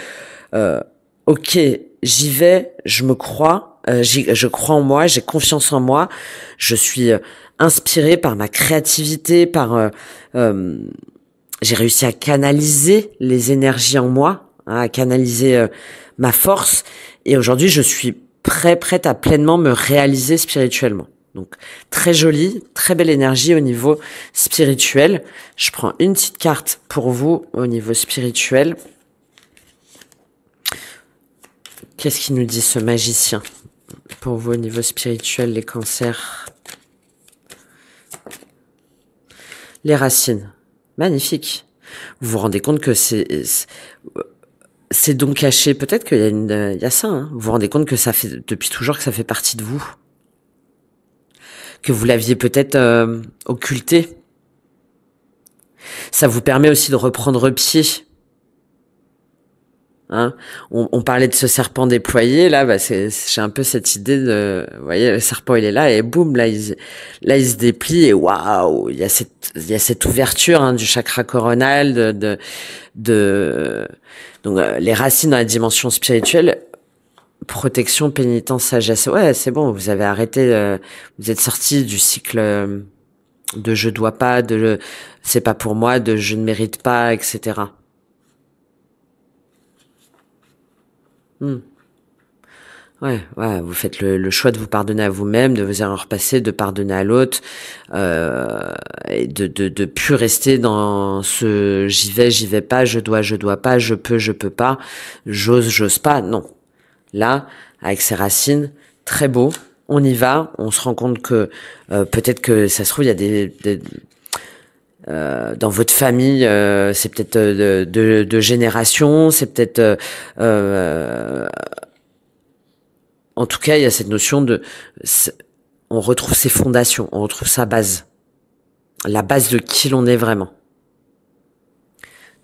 Speaker 1: ok, j'y vais, je me crois, je crois en moi, j'ai confiance en moi, je suis inspirée par ma créativité, j'ai réussi à canaliser les énergies en moi, hein, à canaliser ma force, et aujourd'hui je suis prête à pleinement me réaliser spirituellement. Donc très jolie, très belle énergie au niveau spirituel. Je prends une petite carte pour vous au niveau spirituel. Qu'est-ce qu'il nous dit ce magicien pour vous au niveau spirituel, les cancers? Les racines. Magnifique. Vous vous rendez compte que c'est donc caché. Peut-être qu'il y a il y a ça, hein. Vous vous rendez compte que ça fait, depuis toujours, que ça fait partie de vous. Que vous l'aviez peut-être occulté. Ça vous permet aussi de reprendre pied. Hein, on parlait de ce serpent déployé, là, bah j'ai un peu cette idée de, vous voyez, le serpent il est là et boum, là il se déplie et waouh, il y a cette ouverture hein, du chakra coronal, donc les racines dans la dimension spirituelle, protection, pénitence, sagesse. Ouais, c'est bon, vous avez arrêté, vous êtes sorti du cycle de je dois pas, de c'est pas pour moi, de je ne mérite pas, etc. Ouais, vous faites le choix de vous pardonner à vous-même, de vos erreurs passées, de pardonner à l'autre, et de plus rester dans ce j'y vais pas, je dois pas, je peux pas, j'ose pas. Non. Là, avec ces racines, très beau, on y va, on se rend compte que peut-être que ça se trouve, il y a dans votre famille, c'est peut-être de génération, c'est peut-être en tout cas, il y a cette notion on retrouve ses fondations, on retrouve sa base, la base de qui l'on est vraiment.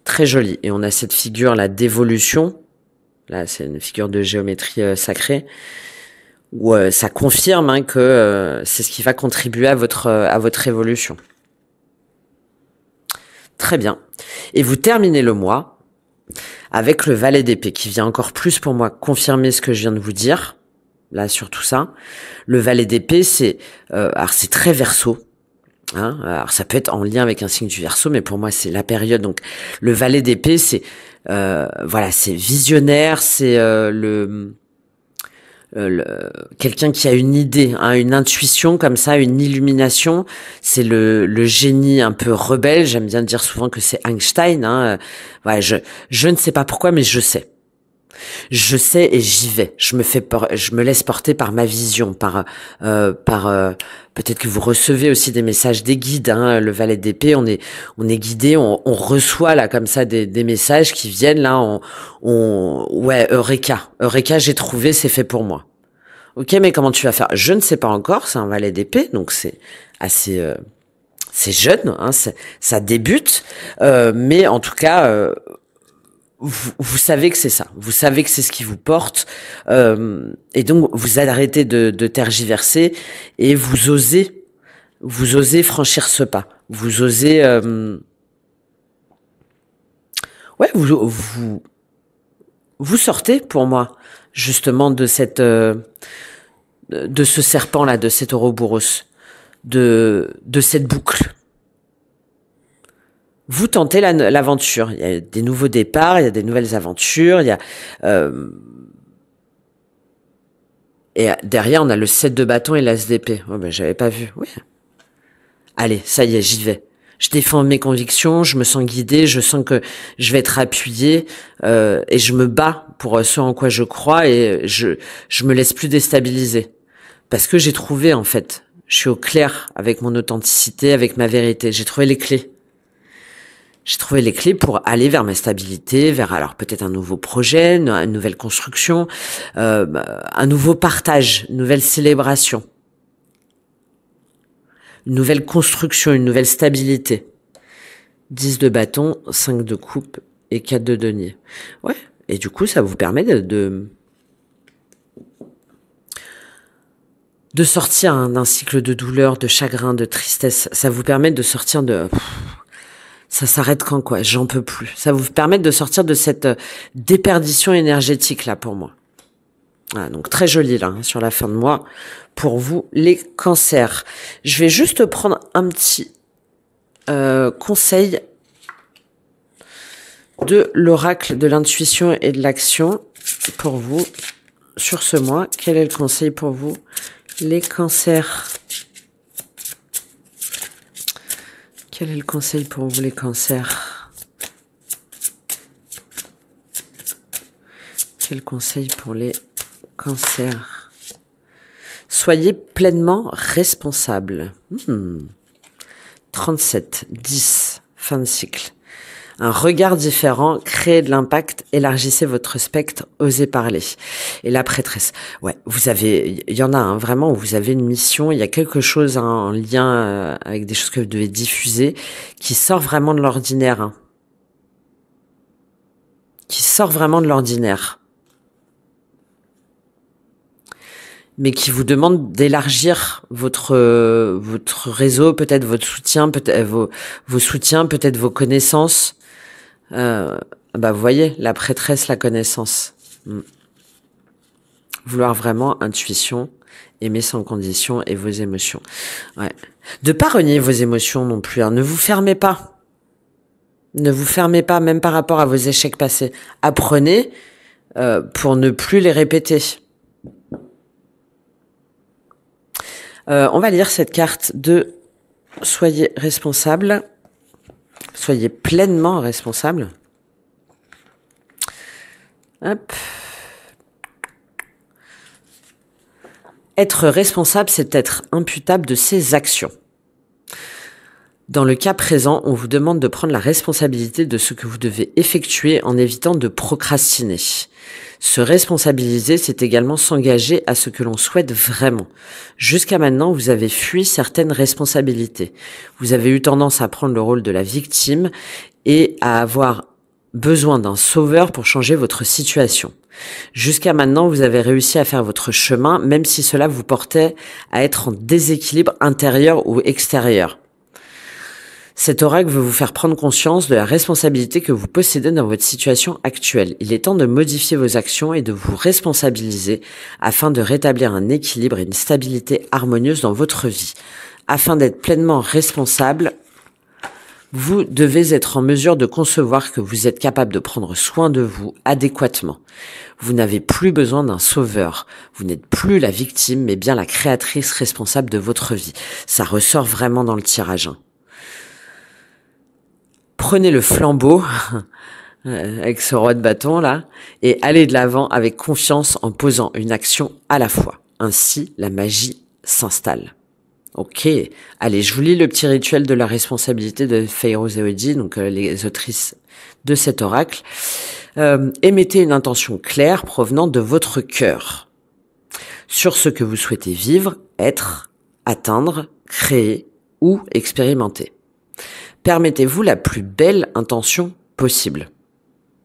Speaker 1: Très joli. Et on a cette figure là d'évolution. Là, c'est une figure de géométrie sacrée où ça confirme hein, que c'est ce qui va contribuer à votre évolution. Très bien. Et vous terminez le mois avec le valet d'épée qui vient encore plus pour moi confirmer ce que je viens de vous dire. Là, sur tout ça. Le valet d'épée, alors c'est très Verseau. Hein, alors ça peut être en lien avec un signe du Verseau, mais pour moi c'est la période. Donc le valet d'épée, c'est voilà, c'est visionnaire, c'est quelqu'un qui a une idée, hein, une intuition comme ça, une illumination. C'est le génie un peu rebelle. J'aime bien dire souvent que c'est Einstein. Hein. Ouais, je ne sais pas pourquoi, mais je sais. Je sais et j'y vais. Je me laisse porter par ma vision, par peut-être que vous recevez aussi des messages des guides. Hein, le valet d'épée, on est guidé, on reçoit là comme ça des messages qui viennent là. Ouais, Eureka, j'ai trouvé, c'est fait pour moi. Ok, mais comment tu vas faire? Je ne sais pas encore. C'est un valet d'épée, donc c'est assez c'est jeune, hein, ça débute, mais en tout cas. Vous savez que c'est ça, vous savez que c'est ce qui vous porte, et donc vous arrêtez de tergiverser et vous osez franchir ce pas, vous osez, ouais, vous sortez pour moi justement de de ce serpent là, de cet Ouroboros, de cette boucle. Vous tentez l'aventure. Il y a des nouveaux départs, il y a des nouvelles aventures. Il y a et derrière on a le 7 de bâton et l'as d'épée. Oh ben j'avais pas vu. Oui. Allez, ça y est, j'y vais. Je défends mes convictions, je me sens guidée, je sens que je vais être appuyée et je me bats pour ce en quoi je crois et je me laisse plus déstabiliser parce que j'ai trouvé en fait. Je suis au clair avec mon authenticité, avec ma vérité. J'ai trouvé les clés. J'ai trouvé les clés pour aller vers ma stabilité, vers alors peut-être un nouveau projet, une nouvelle construction, un nouveau partage, une nouvelle célébration, une nouvelle construction, une nouvelle stabilité. 10 de bâton, 5 de coupe et 4 de denier. Ouais, et du coup ça vous permet de sortir hein, d'un cycle de douleur, de chagrin, de tristesse. Ça vous permet de sortir Ça s'arrête quand, quoi? J'en peux plus. Ça vous permet de sortir de cette déperdition énergétique, là, pour moi. Voilà, donc très joli, là, hein, sur la fin de mois, pour vous, les cancers. Je vais juste prendre un petit conseil de l'oracle de l'intuition et de l'action pour vous sur ce mois. Quel est le conseil pour vous, les cancers? Quel est le conseil pour vous, les cancers? Quel conseil pour les cancers? Soyez pleinement responsable. 37-10, fin de cycle. Un regard différent, créez de l'impact, élargissez votre spectre, osez parler. Et la prêtresse, ouais, vous avez, il y en a un vraiment où vous avez une mission, il y a quelque chose en lien avec des choses que vous devez diffuser qui sort vraiment de l'ordinaire. Hein. Qui sort vraiment de l'ordinaire. Mais qui vous demande d'élargir votre réseau, peut-être votre soutien, peut-être vos soutiens, peut-être vos connaissances. Vous voyez, la prêtresse, la connaissance. Vouloir vraiment intuition, aimer sans condition et vos émotions. Ouais. De pas renier vos émotions non plus. Hein. Ne vous fermez pas. Ne vous fermez pas, même par rapport à vos échecs passés. Apprenez pour ne plus les répéter. On va lire cette carte de soyez responsable. Soyez pleinement responsable. Hop. Être responsable, c'est être imputable de ses actions. Dans le cas présent, on vous demande de prendre la responsabilité de ce que vous devez effectuer en évitant de procrastiner. Se responsabiliser, c'est également s'engager à ce que l'on souhaite vraiment. Jusqu'à maintenant, vous avez fui certaines responsabilités. Vous avez eu tendance à prendre le rôle de la victime et à avoir besoin d'un sauveur pour changer votre situation. Jusqu'à maintenant, vous avez réussi à faire votre chemin, même si cela vous portait à être en déséquilibre intérieur ou extérieur. Cet oracle veut vous faire prendre conscience de la responsabilité que vous possédez dans votre situation actuelle. Il est temps de modifier vos actions et de vous responsabiliser afin de rétablir un équilibre et une stabilité harmonieuse dans votre vie. Afin d'être pleinement responsable, vous devez être en mesure de concevoir que vous êtes capable de prendre soin de vous adéquatement. Vous n'avez plus besoin d'un sauveur. Vous n'êtes plus la victime, mais bien la créatrice responsable de votre vie. Ça ressort vraiment dans le tirage. Hein. Prenez le flambeau avec ce roi de bâton là et allez de l'avant avec confiance en posant une action à la fois. Ainsi, la magie s'installe. Ok, allez, je vous lis le petit rituel de la responsabilité de Fairouz Eoudi, donc les autrices de cet oracle. Émettez une intention claire provenant de votre cœur sur ce que vous souhaitez vivre, être, atteindre, créer ou expérimenter. Permettez-vous la plus belle intention possible.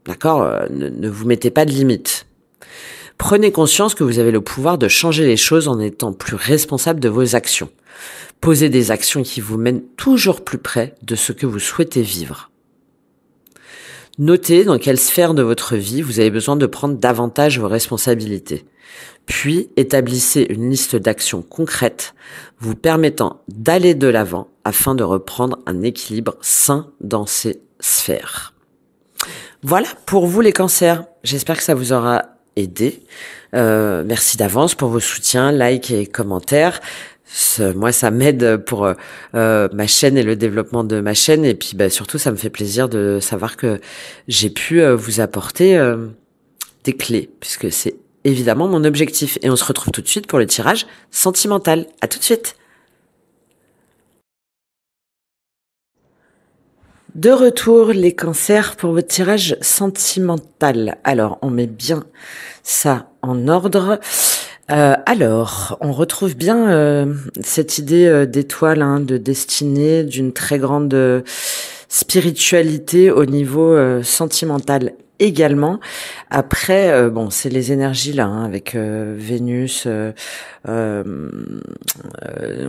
Speaker 1: D'accord ? Ne vous mettez pas de limites. Prenez conscience que vous avez le pouvoir de changer les choses en étant plus responsable de vos actions. Posez des actions qui vous mènent toujours plus près de ce que vous souhaitez vivre. Notez dans quelle sphère de votre vie vous avez besoin de prendre davantage vos responsabilités. Puis, établissez une liste d'actions concrètes vous permettant d'aller de l'avant afin de reprendre un équilibre sain dans ces sphères. Voilà pour vous les cancers. J'espère que ça vous aura aidé. Merci d'avance pour vos soutiens, likes et commentaires. Moi, ça m'aide pour ma chaîne et le développement de ma chaîne. Et puis, surtout, ça me fait plaisir de savoir que j'ai pu vous apporter des clés, puisque c'est évidemment mon objectif. Et on se retrouve tout de suite pour le tirage sentimental. À tout de suite. De retour, les cancers, pour votre tirage sentimental. Alors, on met bien ça en ordre. Alors, on retrouve bien cette idée d'étoile, de destinée, d'une très grande spiritualité au niveau sentimental également. Après, bon, c'est les énergies là, hein, avec Vénus, on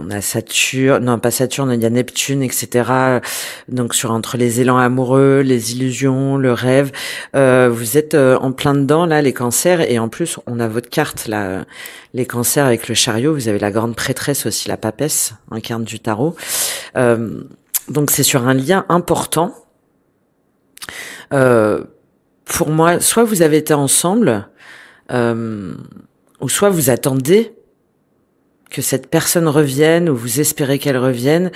Speaker 1: a Saturne, non pas Saturne, il y a Neptune, etc. Donc entre les élans amoureux, les illusions, le rêve, vous êtes en plein dedans là, les cancers, et en plus on a votre carte là, les cancers avec le chariot, vous avez la grande prêtresse aussi, la papesse, incarne du tarot. Donc c'est sur un lien important. Pour moi, soit vous avez été ensemble, ou soit vous attendez que cette personne revienne, ou vous espérez qu'elle revienne.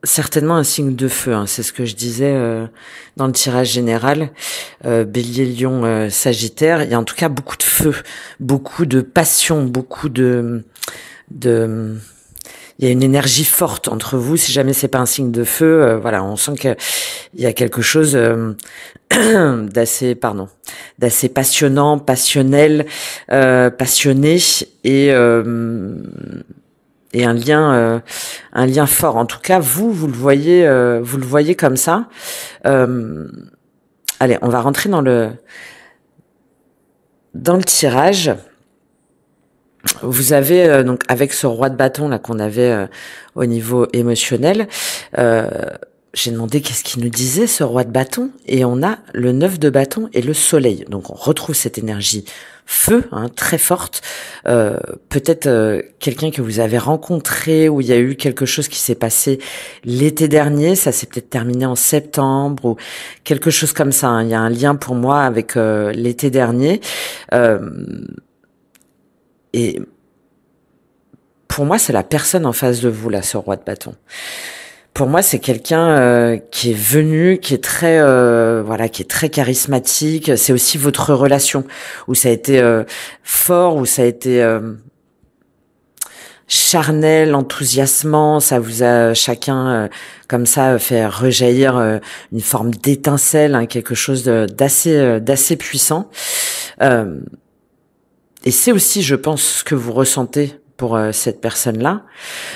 Speaker 1: Certainement un signe de feu, hein, c'est ce que je disais dans le tirage général. Bélier, Lion, Sagittaire, il y a en tout cas beaucoup de feu, beaucoup de passion, beaucoup il y a une énergie forte entre vous. Si jamais c'est pas un signe de feu, voilà, on sent que il y a quelque chose d'assez passionnant, passionnel, passionné, et un lien fort. En tout cas, vous le voyez comme ça. Allez, on va rentrer dans le tirage. Vous avez donc avec ce roi de bâton là qu'on avait au niveau émotionnel, j'ai demandé qu'est-ce qu'il nous disait ce roi de bâton, et on a le 9 de bâton et le soleil. Donc on retrouve cette énergie feu, hein, très forte. Peut-être quelqu'un que vous avez rencontré, où il y a eu quelque chose qui s'est passé l'été dernier, ça s'est peut-être terminé en septembre ou quelque chose comme ça, hein. Il y a un lien pour moi avec l'été dernier. Et pour moi, c'est la personne en face de vous, là, ce roi de bâton. Pour moi, c'est quelqu'un qui est venu, qui est très, qui est très charismatique. C'est aussi votre relation, où ça a été fort, où ça a été charnel, enthousiasmant. Ça vous a chacun, comme ça, fait rejaillir une forme d'étincelle, hein, quelque chose d'assez puissant. Et c'est aussi, je pense, ce que vous ressentez pour cette personne-là.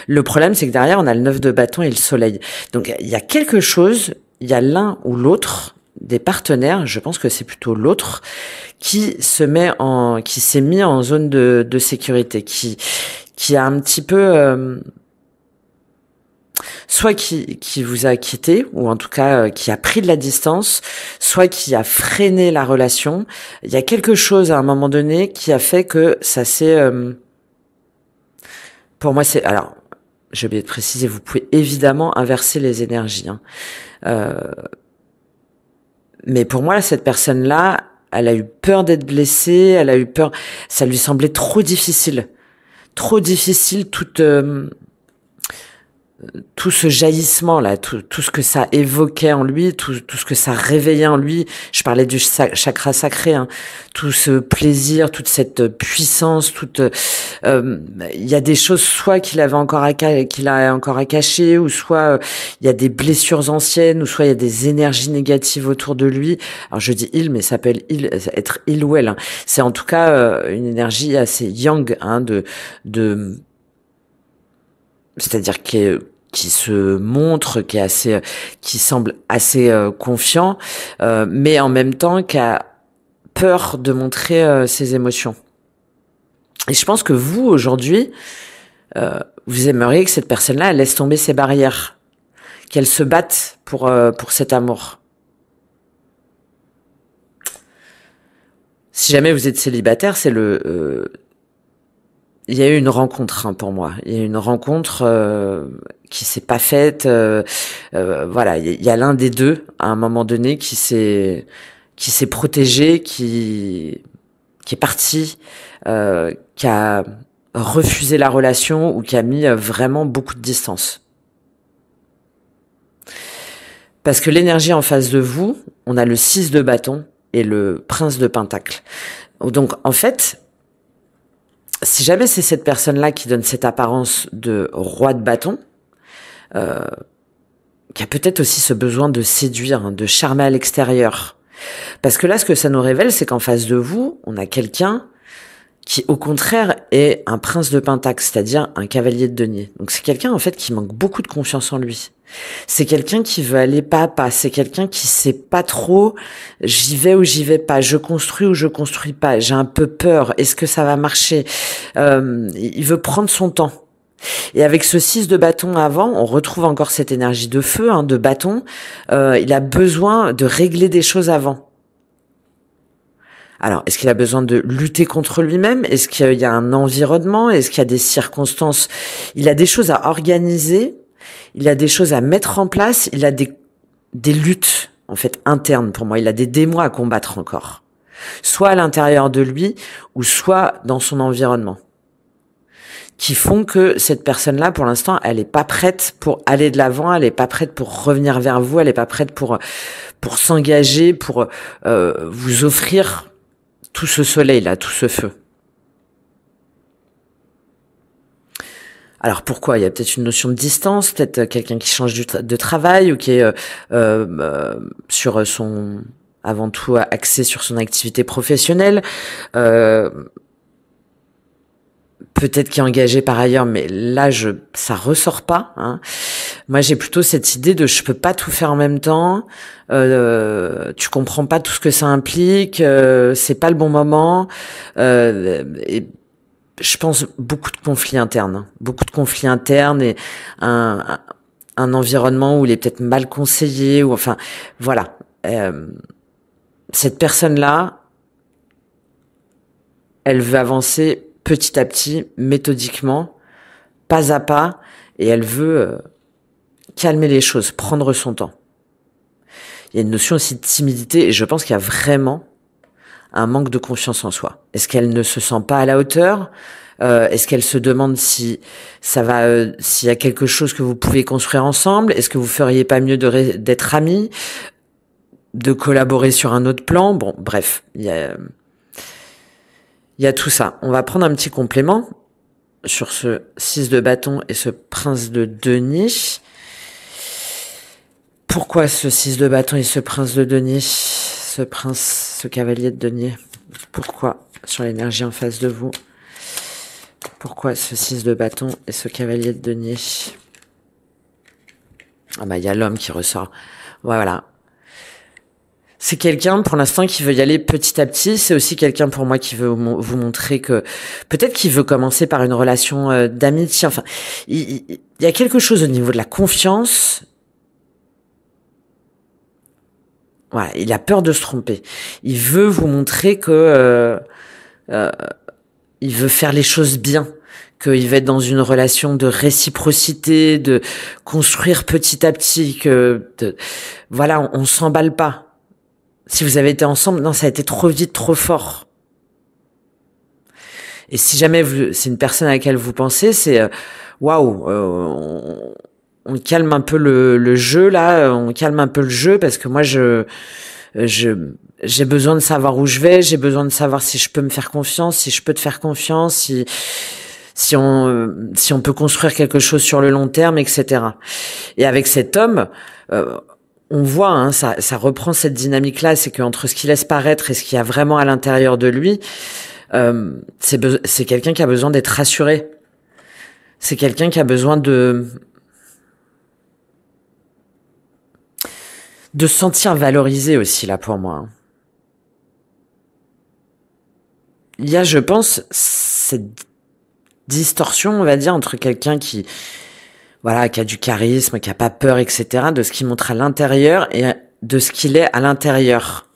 Speaker 1: Le problème, c'est que derrière, on a le 9 de bâton et le soleil. Donc, il y a quelque chose, il y a l'un ou l'autre des partenaires, je pense que c'est plutôt l'autre, qui s'est mis en zone de sécurité, qui a un petit peu... soit qui vous a quitté, ou en tout cas qui a pris de la distance, soit qui a freiné la relation. Il y a quelque chose à un moment donné qui a fait que ça s'est... pour moi, c'est... Alors, j'ai oublié de préciser, vous pouvez évidemment inverser les énergies, hein. Mais pour moi, cette personne-là, elle a eu peur d'être blessée, elle a eu peur... Ça lui semblait trop difficile, tout ce jaillissement là, tout ce que ça évoquait en lui, tout ce que ça réveillait en lui. Je parlais du chakra sacré, hein. Tout ce plaisir, toute cette puissance, il y a des choses soit qu'il a encore à cacher, ou soit il y a des blessures anciennes, ou soit il y a des énergies négatives autour de lui. Alors je dis il, mais ça peut être il ou elle, hein. C'est en tout cas une énergie assez yang, hein, c'est-à-dire qui se montre, qui semble assez confiant, mais en même temps qui a peur de montrer ses émotions. Et je pense que vous, aujourd'hui, vous aimeriez que cette personne-là, elle laisse tomber ses barrières, qu'elle se batte pour cet amour. Si jamais vous êtes célibataire, c'est il y a eu une rencontre, hein, pour moi. Il y a eu une rencontre qui s'est pas faite. Voilà, il y a l'un des deux à un moment donné qui s'est protégé, qui est parti, qui a refusé la relation, ou qui a mis vraiment beaucoup de distance. Parce que l'énergie en face de vous, on a le 6 de bâton et le prince de pentacle. Donc en fait, si jamais c'est cette personne-là qui donne cette apparence de roi de bâton, qui a peut-être aussi ce besoin de séduire, hein, de charmer à l'extérieur. Parce que là, ce que ça nous révèle, c'est qu'en face de vous, on a quelqu'un qui, au contraire, est un prince de pentacle, c'est-à-dire un cavalier de denier. Donc c'est quelqu'un, en fait, qui manque beaucoup de confiance en lui. C'est quelqu'un qui veut aller pas à pas. C'est quelqu'un qui sait pas trop, j'y vais ou j'y vais pas. Je construis ou je construis pas. J'ai un peu peur. Est-ce que ça va marcher? Il veut prendre son temps. Et avec ce 6 de bâton avant, on retrouve encore cette énergie de feu, de bâton. Il a besoin de régler des choses avant. Alors, est-ce qu'il a besoin de lutter contre lui-même? Est-ce qu'il y a un environnement? Est-ce qu'il y a des circonstances? Il a des choses à organiser. Il a des choses à mettre en place. Il a des luttes, en fait, internes pour moi. Il a des démons à combattre encore. Soit à l'intérieur de lui, ou soit dans son environnement. Qui font que cette personne-là, pour l'instant, elle est pas prête pour aller de l'avant, elle est pas prête pour revenir vers vous, elle est pas prête pour s'engager, pour vous offrir tout ce soleil-là, tout ce feu. Alors pourquoi? Il y a peut-être une notion de distance, peut-être quelqu'un qui change de travail ou qui est sur son, avant tout axé sur son activité professionnelle. Peut-être qui est engagé par ailleurs, mais là, ça ressort pas. Moi, j'ai plutôt cette idée de je peux pas tout faire en même temps. Tu comprends pas tout ce que ça implique. C'est pas le bon moment. Et je pense beaucoup de conflits internes, et un environnement où il est peut-être mal conseillé ou enfin voilà. Cette personne-là, elle veut avancer petit à petit, méthodiquement, pas à pas, et elle veut calmer les choses, prendre son temps. Il y a une notion aussi de timidité, et je pense qu'il y a vraiment un manque de confiance en soi. Est-ce qu'elle ne se sent pas à la hauteur? Est-ce qu'elle se demande si ça va, s'il y a quelque chose que vous pouvez construire ensemble? Est-ce que vous feriez pas mieux d'être amis, de collaborer sur un autre plan? Bon, bref, il y a tout ça. On va prendre un petit complément sur ce 6 de bâton et ce prince de denier. Pourquoi ce 6 de bâton et ce prince de denier? Ce cavalier de denier. Pourquoi sur l'énergie en face de vous? Pourquoi ce 6 de bâton et ce cavalier de denier? Ah bah il y a l'homme qui ressort. Voilà. C'est quelqu'un pour l'instant qui veut y aller petit à petit. C'est aussi quelqu'un pour moi qui veut vous montrer que peut-être qu'il veut commencer par une relation d'amitié. Enfin, il y a quelque chose au niveau de la confiance. Voilà, il a peur de se tromper. Il veut vous montrer que il veut faire les choses bien, qu'il va être dans une relation de réciprocité, de construire petit à petit, voilà, on s'emballe pas. Si vous avez été ensemble, non, ça a été trop vite, trop fort. Et si jamais c'est une personne à laquelle vous pensez, c'est waouh, on calme un peu le jeu là, on calme un peu le jeu parce que moi j'ai besoin de savoir où je vais, j'ai besoin de savoir si je peux me faire confiance, si je peux te faire confiance, si on peut construire quelque chose sur le long terme, etc. Et avec cet homme, on voit, ça reprend cette dynamique-là, c'est qu'entre ce qu'il laisse paraître et ce qu'il y a vraiment à l'intérieur de lui, c'est quelqu'un qui a besoin d'être rassuré. C'est quelqu'un qui a besoin de se sentir valorisé aussi, là, pour moi. Il y a, je pense, cette distorsion, on va dire, entre quelqu'un qui a du charisme, qui a pas peur, etc., de ce qu'il montre à l'intérieur et de ce qu'il est à l'intérieur.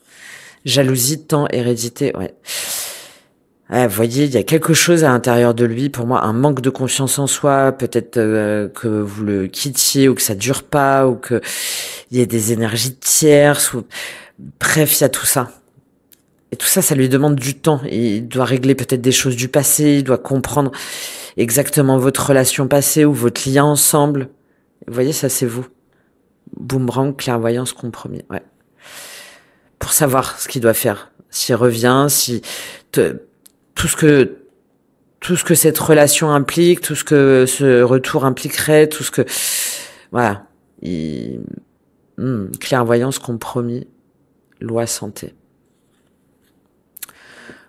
Speaker 1: Jalousie, temps, hérédité, ouais. Vous voyez, il y a quelque chose à l'intérieur de lui, pour moi, un manque de confiance en soi, peut-être que vous le quittiez ou que ça dure pas, ou que il y ait des énergies tierces, bref, il y a tout ça. Et tout ça, ça lui demande du temps. Il doit régler peut-être des choses du passé, il doit comprendre exactement votre relation passée ou votre lien ensemble. Vous voyez, ça c'est vous. Boomerang, clairvoyance, compromis, ouais. Pour savoir ce qu'il doit faire. S'il revient, tout ce que cette relation implique, tout ce que ce retour impliquerait, tout ce que, voilà. Clairvoyance, compromis, loi, santé.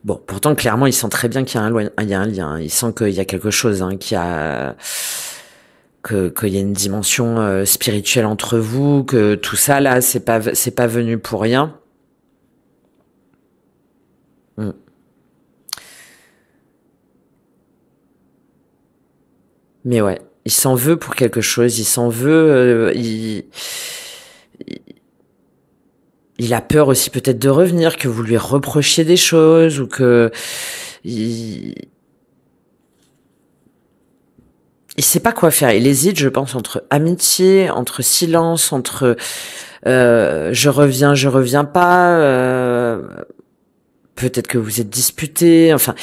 Speaker 1: Bon, pourtant, clairement, il sent très bien qu'il y a un lien. Il sent qu'il y a quelque chose, qu'il y a une dimension spirituelle entre vous, que tout ça là, c'est pas venu pour rien. Mais ouais, il s'en veut pour quelque chose, il s'en veut, il a peur aussi peut-être de revenir, que vous lui reprochiez des choses ou que il sait pas quoi faire. Il hésite, je pense, entre amitié, entre silence, entre je reviens pas. Peut-être que vous êtes disputés. Enfin,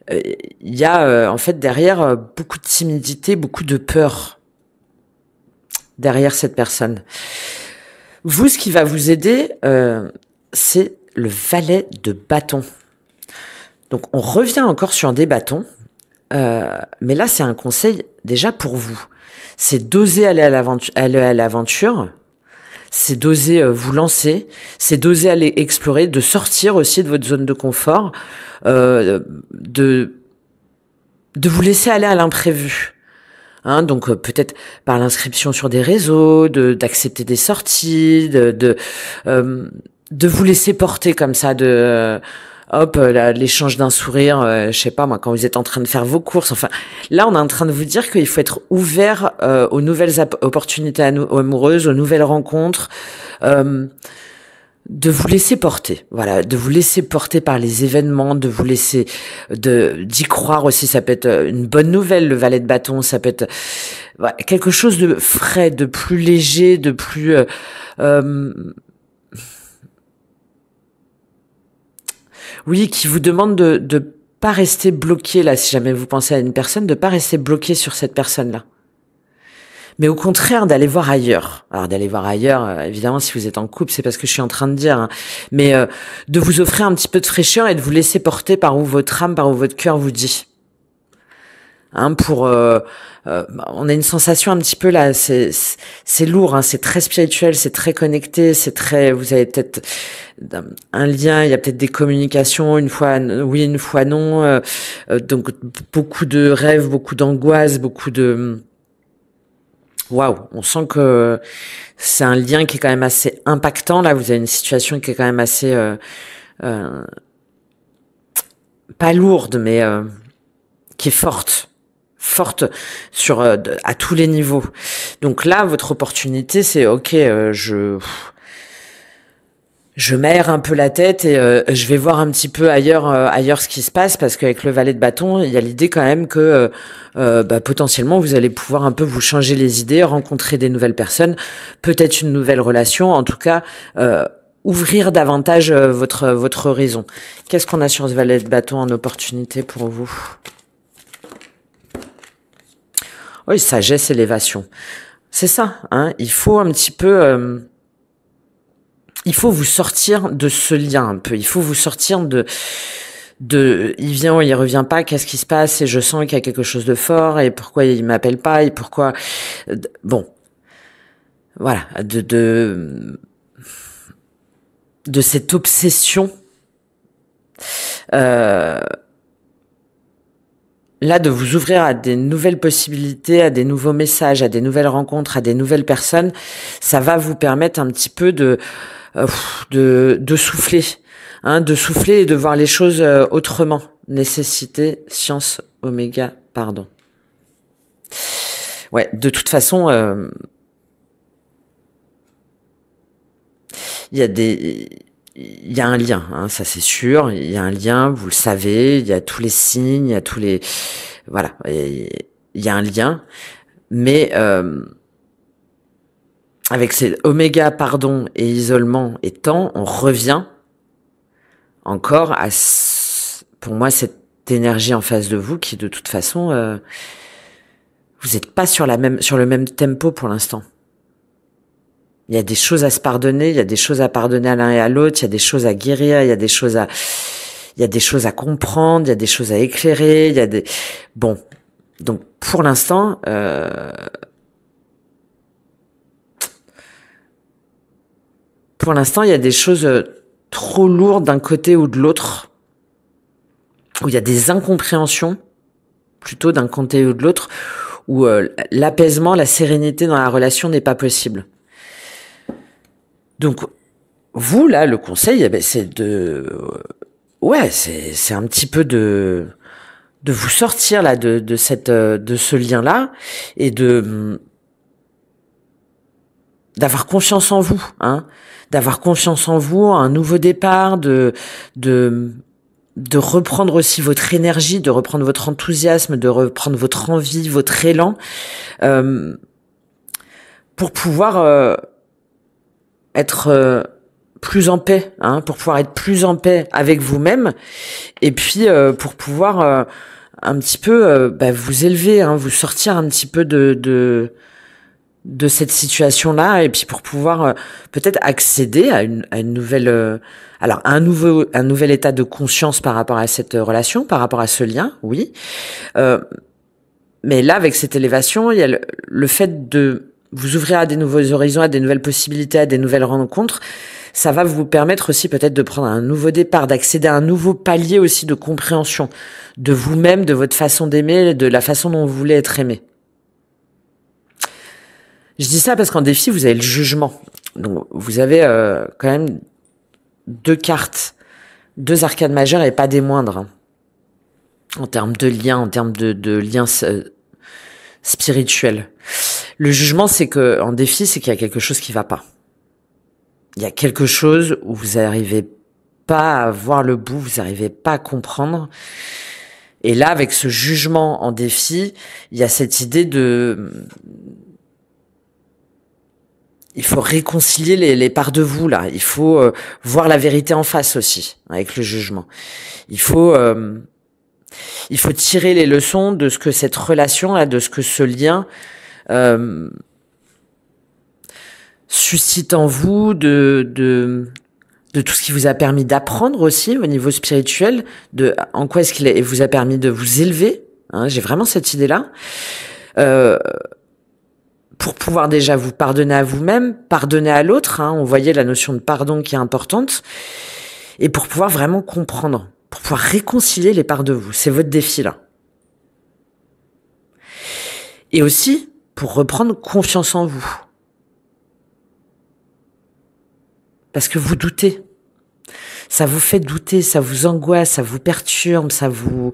Speaker 1: il y a en fait derrière beaucoup de timidité, beaucoup de peur derrière cette personne. Vous, ce qui va vous aider, c'est le valet de bâton. Donc, on revient encore sur des bâtons, mais là, c'est un conseil déjà pour vous. C'est d'oser aller à l'aventure, c'est d'oser vous lancer, c'est d'oser aller explorer, de sortir aussi de votre zone de confort, de vous laisser aller à l'imprévu. Hein, donc peut-être par l'inscription sur des réseaux, d'accepter des sorties, de vous laisser porter comme ça, l'échange d'un sourire, je sais pas moi, quand vous êtes en train de faire vos courses. Enfin, là, on est en train de vous dire qu'il faut être ouvert aux nouvelles opportunités amoureuses, aux nouvelles rencontres, de vous laisser porter, voilà, de vous laisser porter par les événements, de vous laisser, d'y croire aussi. Ça peut être une bonne nouvelle, le valet de bâton, ça peut être quelque chose de frais, de plus léger, de plus oui, qui vous demande de pas rester bloqué là, si jamais vous pensez à une personne, de pas rester bloqué sur cette personne-là. Mais au contraire, d'aller voir ailleurs. Alors, d'aller voir ailleurs, évidemment, si vous êtes en couple, c'est parce que je suis en train de dire, hein. Mais de vous offrir un petit peu de fraîcheur et de vous laisser porter par où votre âme, par où votre cœur vous dit. Hein, on a une sensation un petit peu là, c'est lourd, hein, c'est très spirituel, c'est très connecté, vous avez peut-être un lien, il y a peut-être des communications, une fois oui, une fois non, donc beaucoup de rêves, beaucoup d'angoisse, beaucoup de waouh, on sent que c'est un lien qui est quand même assez impactant. Là, vous avez une situation qui est quand même assez pas lourde, mais qui est forte sur à tous les niveaux. Donc là, votre opportunité, c'est ok, je m'aère un peu la tête et je vais voir un petit peu ailleurs ce qui se passe, parce qu'avec le valet de bâton, il y a l'idée quand même que potentiellement vous allez pouvoir un peu vous changer les idées, rencontrer des nouvelles personnes, peut-être une nouvelle relation, en tout cas ouvrir davantage votre horizon. Qu'est-ce qu'on a sur ce valet de bâton en opportunité pour vous? Oui, sagesse, élévation. C'est ça, hein. Il faut un petit peu il faut vous sortir de ce lien un peu. Il faut vous sortir de il vient ou il revient pas, qu'est-ce qui se passe, et je sens qu'il y a quelque chose de fort, et pourquoi il m'appelle pas, et pourquoi bon. Voilà, de cette obsession là, de vous ouvrir à des nouvelles possibilités, à des nouveaux messages, à des nouvelles rencontres, à des nouvelles personnes, ça va vous permettre un petit peu de souffler, hein, de souffler et de voir les choses autrement. Nécessité, science, oméga, pardon. Ouais, de toute façon, il y a un lien, hein, ça c'est sûr. Il y a un lien, vous le savez. Il y a tous les signes, il y a tous les, voilà, il y a un lien. Mais avec ces oméga, pardon, et isolement et temps, on revient encore à, pour moi, cette énergie en face de vous qui, de toute façon, vous n'êtes pas sur le même tempo pour l'instant. Il y a des choses à se pardonner, il y a des choses à pardonner à l'un et à l'autre, il y a des choses à guérir, il y a des choses à comprendre, il y a des choses à éclairer, il y a des, bon. Donc, pour l'instant, il y a des choses trop lourdes d'un côté ou de l'autre, où il y a des incompréhensions, plutôt d'un côté ou de l'autre, où l'apaisement, la sérénité dans la relation n'est pas possible. Donc, vous, là, le conseil, c'est c'est un petit peu de vous sortir, là, de ce lien-là, et d'avoir confiance en vous, hein, d'avoir confiance en vous, un nouveau départ, de reprendre aussi votre énergie, de reprendre votre enthousiasme, de reprendre votre envie, votre élan, pour pouvoir être plus en paix, hein, pour pouvoir être plus en paix avec vous-même, et puis pour pouvoir un petit peu vous élever, hein, vous sortir un petit peu de cette situation-là, et puis pour pouvoir peut-être accéder à une nouvelle un nouvel état de conscience par rapport à cette relation, par rapport à ce lien, oui. Mais là, avec cette élévation, il y a le fait de vous ouvrir à des nouveaux horizons, à des nouvelles possibilités, à des nouvelles rencontres. Ça va vous permettre aussi peut-être de prendre un nouveau départ, d'accéder à un nouveau palier aussi de compréhension de vous-même, de votre façon d'aimer, de la façon dont vous voulez être aimé. Je dis ça parce qu'en défi, vous avez le jugement. Donc, vous avez quand même 2 cartes, 2 arcades majeures et pas des moindres, hein, en termes de liens, en termes de liens spirituels. Le jugement, c'est que en défi, c'est qu'il y a quelque chose qui va pas. Il y a quelque chose où vous n'arrivez pas à voir le bout, vous n'arrivez pas à comprendre. Et là, avec ce jugement en défi, il y a cette idée il faut réconcilier les parts de vous, là. Il faut voir la vérité en face aussi, avec le jugement. Il faut tirer les leçons de ce que cette relation, là, de ce que ce lien suscite en vous, de tout ce qui vous a permis d'apprendre aussi au niveau spirituel, en quoi est-ce qu'il vous a permis de vous élever, hein, j'ai vraiment cette idée-là. Pour pouvoir déjà vous pardonner à vous-même, pardonner à l'autre, hein, on voyait la notion de pardon qui est importante, et pour pouvoir vraiment comprendre, pour pouvoir réconcilier les parts de vous, c'est votre défi là. Et aussi, pour reprendre confiance en vous. Parce que vous doutez. Ça vous fait douter, ça vous angoisse, ça vous perturbe, ça vous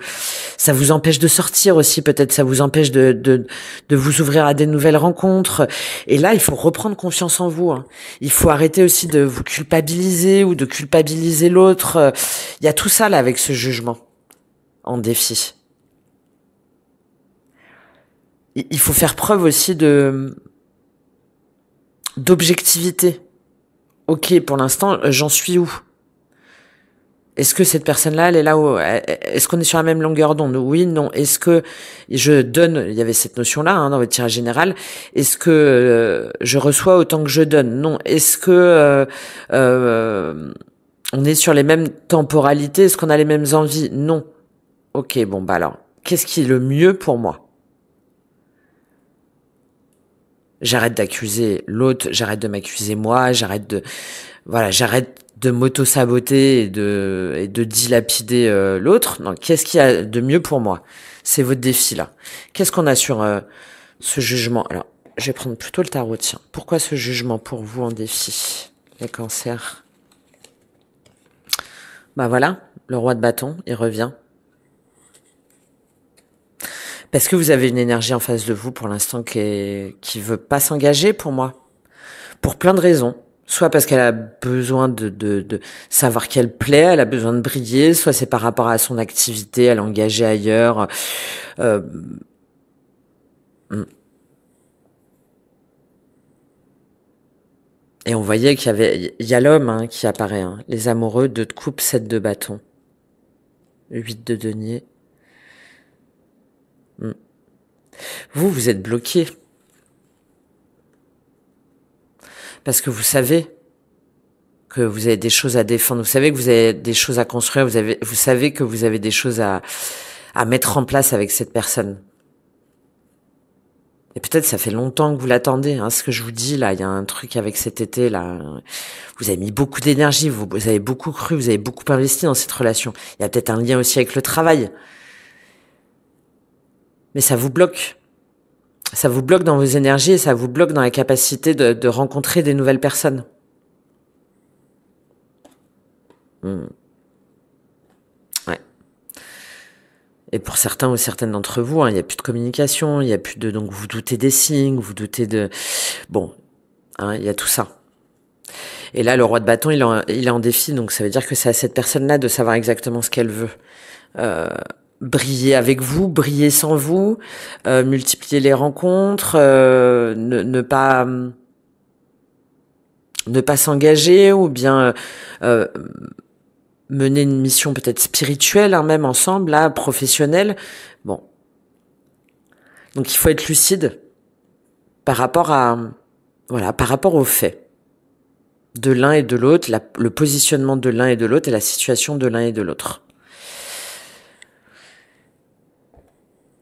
Speaker 1: empêche de sortir aussi, peut-être ça vous empêche de vous ouvrir à des nouvelles rencontres. Et là, il faut reprendre confiance en vous, hein. Il faut arrêter aussi de vous culpabiliser ou de culpabiliser l'autre. Il y a tout ça là avec ce jugement en défi. Il faut faire preuve aussi d'objectivité. Ok, pour l'instant, j'en suis où? Est-ce que cette personne-là, elle est là où, est-ce qu'on est sur la même longueur d'onde? Oui, non. Est-ce que je donne, il y avait cette notion-là, hein, dans votre tirage général. Est-ce que je reçois autant que je donne? Non. Est-ce que on est sur les mêmes temporalités? Est-ce qu'on a les mêmes envies? Non. Ok, bon, alors, qu'est-ce qui est le mieux pour moi? J'arrête d'accuser l'autre, j'arrête de m'accuser moi, j'arrête de m'auto-saboter et de dilapider l'autre. Donc, qu'est-ce qu'il y a de mieux pour moi? C'est votre défi là. Qu'est-ce qu'on a sur ce jugement? Alors, je vais prendre plutôt le tarot, tiens. Pourquoi ce jugement pour vous en défi, les cancers? Voilà, le roi de bâton, il revient. Parce que vous avez une énergie en face de vous pour l'instant qui veut pas s'engager pour moi. Pour plein de raisons. Soit parce qu'elle a besoin de savoir qu'elle plaît, elle a besoin de briller, soit c'est par rapport à son activité, elle est engagée ailleurs. Et on voyait il y a l'homme, hein, qui apparaît, hein, les amoureux, 2 de coupe, 7 de bâton, 8 de denier. Vous êtes bloqué. Parce que vous savez que vous avez des choses à défendre, vous savez que vous avez des choses à construire, vous savez que vous avez des choses à mettre en place avec cette personne. Et peut-être ça fait longtemps que vous l'attendez, hein, ce que je vous dis là, il y a un truc avec cet été là. Vous avez mis beaucoup d'énergie, vous avez beaucoup cru, vous avez beaucoup investi dans cette relation. Il y a peut-être un lien aussi avec le travail. Mais ça vous bloque. Ça vous bloque dans vos énergies et ça vous bloque dans la capacité de rencontrer des nouvelles personnes. Ouais. Et pour certains ou certaines d'entre vous, il n'y a plus de communication, il n'y a plus de... Donc vous doutez des signes, vous doutez de... Bon, il y a tout ça. Et là, le roi de bâton, il est en défi, donc ça veut dire que c'est à cette personne-là de savoir exactement ce qu'elle veut. Briller avec vous, briller sans vous, multiplier les rencontres, ne pas s'engager, ou bien mener une mission peut-être spirituelle, même ensemble, là, professionnelle. Bon. Donc il faut être lucide par rapport aux faits de l'un et de l'autre, le positionnement de l'un et de l'autre et la situation de l'un et de l'autre.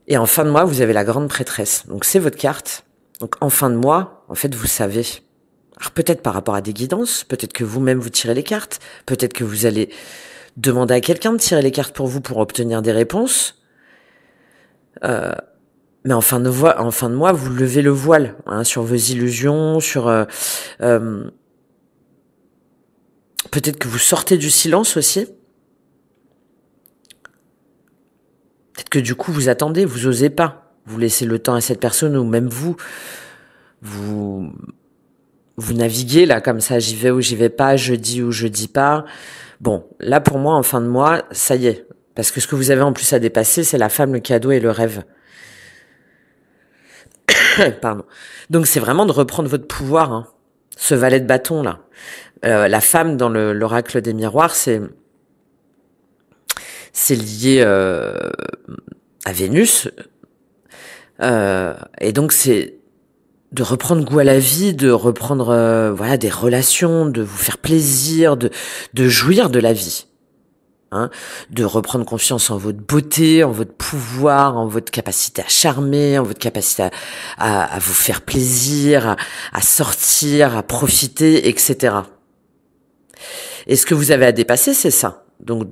Speaker 1: Et en fin de mois, vous avez la grande prêtresse. Donc c'est votre carte. Donc en fin de mois, en fait, vous savez. Alors peut-être par rapport à des guidances, peut-être que vous-même vous tirez les cartes, peut-être que vous allez demander à quelqu'un de tirer les cartes pour vous pour obtenir des réponses. Mais en fin de mois, vous levez le voile sur vos illusions, sur peut-être que vous sortez du silence aussi. Peut-être que du coup, vous attendez, vous osez pas. Vous laissez le temps à cette personne, ou même vous naviguez là comme ça, j'y vais ou j'y vais pas, je dis ou je dis pas. Bon, là pour moi, en fin de mois, ça y est. Parce que ce que vous avez en plus à dépasser, c'est la femme, le cadeau et le rêve. Pardon. Donc c'est vraiment de reprendre votre pouvoir, ce valet de bâton là. La femme dans l'oracle des miroirs, c'est lié à Vénus, et donc c'est de reprendre goût à la vie, de reprendre des relations, de vous faire plaisir, de jouir de la vie. De reprendre confiance en votre beauté, en votre pouvoir, en votre capacité à charmer, en votre capacité à vous faire plaisir, à sortir, à profiter, etc. Et ce que vous avez à dépasser, c'est ça. Donc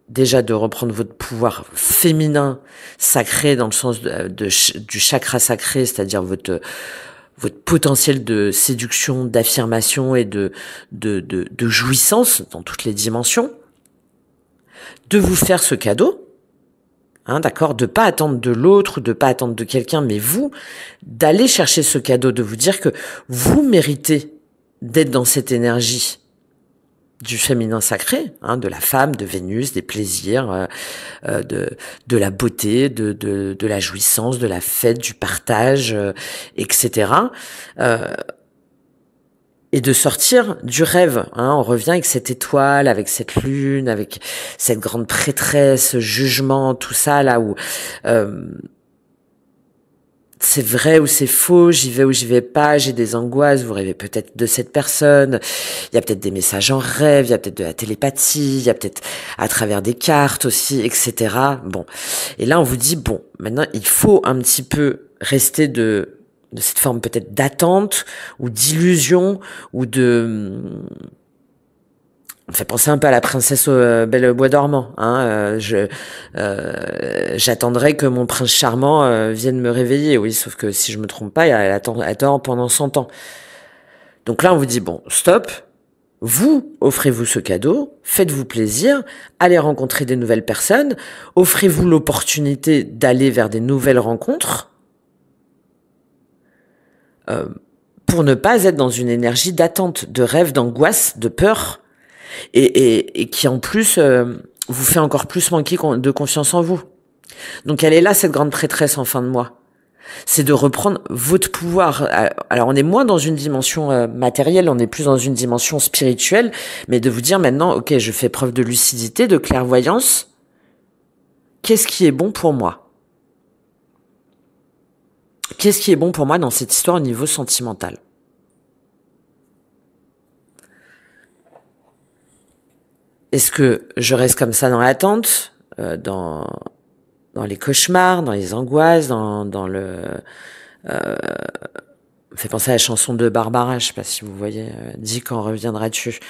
Speaker 1: déjà de reprendre votre pouvoir féminin sacré dans le sens du chakra sacré, c'est-à-dire votre potentiel de séduction, d'affirmation et de jouissance dans toutes les dimensions. De vous faire ce cadeau, d'accord, de pas attendre de l'autre, de pas attendre de quelqu'un, mais vous, d'aller chercher ce cadeau, de vous dire que vous méritez d'être dans cette énergie du féminin sacré, de la femme, de Vénus, des plaisirs, de la beauté, de la jouissance, de la fête, du partage, etc. Et de sortir du rêve. On revient avec cette étoile, avec cette lune, avec cette grande prêtresse, jugement, tout ça là où c'est vrai ou c'est faux, j'y vais ou j'y vais pas, j'ai des angoisses, vous rêvez peut-être de cette personne, il y a peut-être des messages en rêve, il y a peut-être de la télépathie, il y a peut-être à travers des cartes aussi, etc. Bon. Et là on vous dit, bon, maintenant il faut un petit peu rester de cette forme peut-être d'attente ou d'illusion ou on fait penser un peu à la princesse Belle au bois dormant. J'attendrai que mon prince charmant vienne me réveiller. Oui, sauf que si je me trompe pas, elle attend pendant 100 ans. Donc là, on vous dit, bon, stop. Vous, offrez-vous ce cadeau, faites-vous plaisir, allez rencontrer des nouvelles personnes, offrez-vous l'opportunité d'aller vers des nouvelles rencontres, pour ne pas être dans une énergie d'attente, de rêve, d'angoisse, de peur, et qui en plus vous fait encore plus manquer de confiance en vous. Donc elle est là, cette grande prêtresse en fin de mois. C'est de reprendre votre pouvoir. Alors on est moins dans une dimension matérielle, on est plus dans une dimension spirituelle, mais de vous dire maintenant, ok, je fais preuve de lucidité, de clairvoyance. Qu'est-ce qui est bon pour moi ? Qu'est-ce qui est bon pour moi dans cette histoire au niveau sentimental ? Est-ce que je reste comme ça dans l'attente, dans les cauchemars, dans les angoisses, dans le... me fait penser à la chanson de Barbara, je sais pas si vous voyez, dis quand reviendras-tu.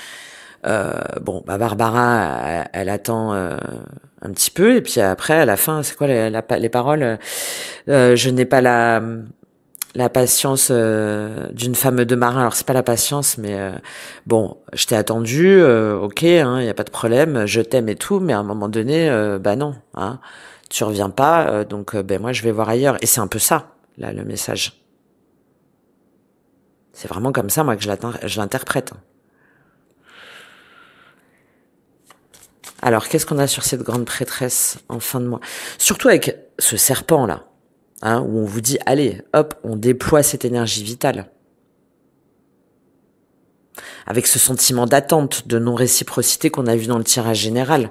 Speaker 1: Barbara, elle attend un petit peu, et puis après, à la fin, c'est quoi les paroles ? Je n'ai pas La patience d'une femme de marin. Alors c'est pas la patience, mais bon, je t'ai attendu, ok, hein, y a pas de problème, je t'aime et tout, mais à un moment donné, bah non, hein, tu reviens pas, donc ben moi je vais voir ailleurs. Et c'est un peu ça, là, le message. C'est vraiment comme ça, moi, que je l'interprète. Alors, qu'est-ce qu'on a sur cette grande prêtresse en fin de mois? Surtout avec ce serpent là. Hein, où on vous dit, allez, hop, on déploie cette énergie vitale. Avec ce sentiment d'attente, de non-réciprocité qu'on a vu dans le tirage général.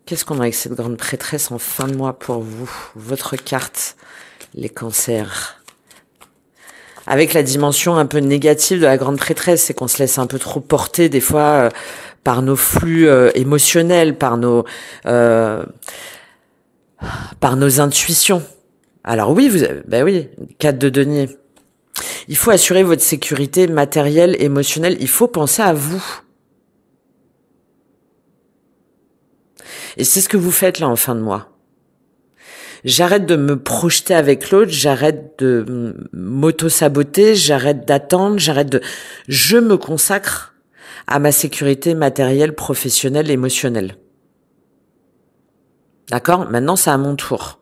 Speaker 1: Qu'est-ce qu'on a avec cette grande prêtresse en fin de mois pour vous? Votre carte, les cancers. Avec la dimension un peu négative de la grande prêtresse, c'est qu'on se laisse un peu trop porter des fois par nos flux émotionnels, par nos intuitions. Alors oui, ben oui, 4 de denier. Il faut assurer votre sécurité matérielle, émotionnelle. Il faut penser à vous. Et c'est ce que vous faites là en fin de mois. J'arrête de me projeter avec l'autre, j'arrête de m'auto-saboter, j'arrête d'attendre, je me consacre à ma sécurité matérielle, professionnelle, émotionnelle. D'accord? Maintenant, c'est à mon tour.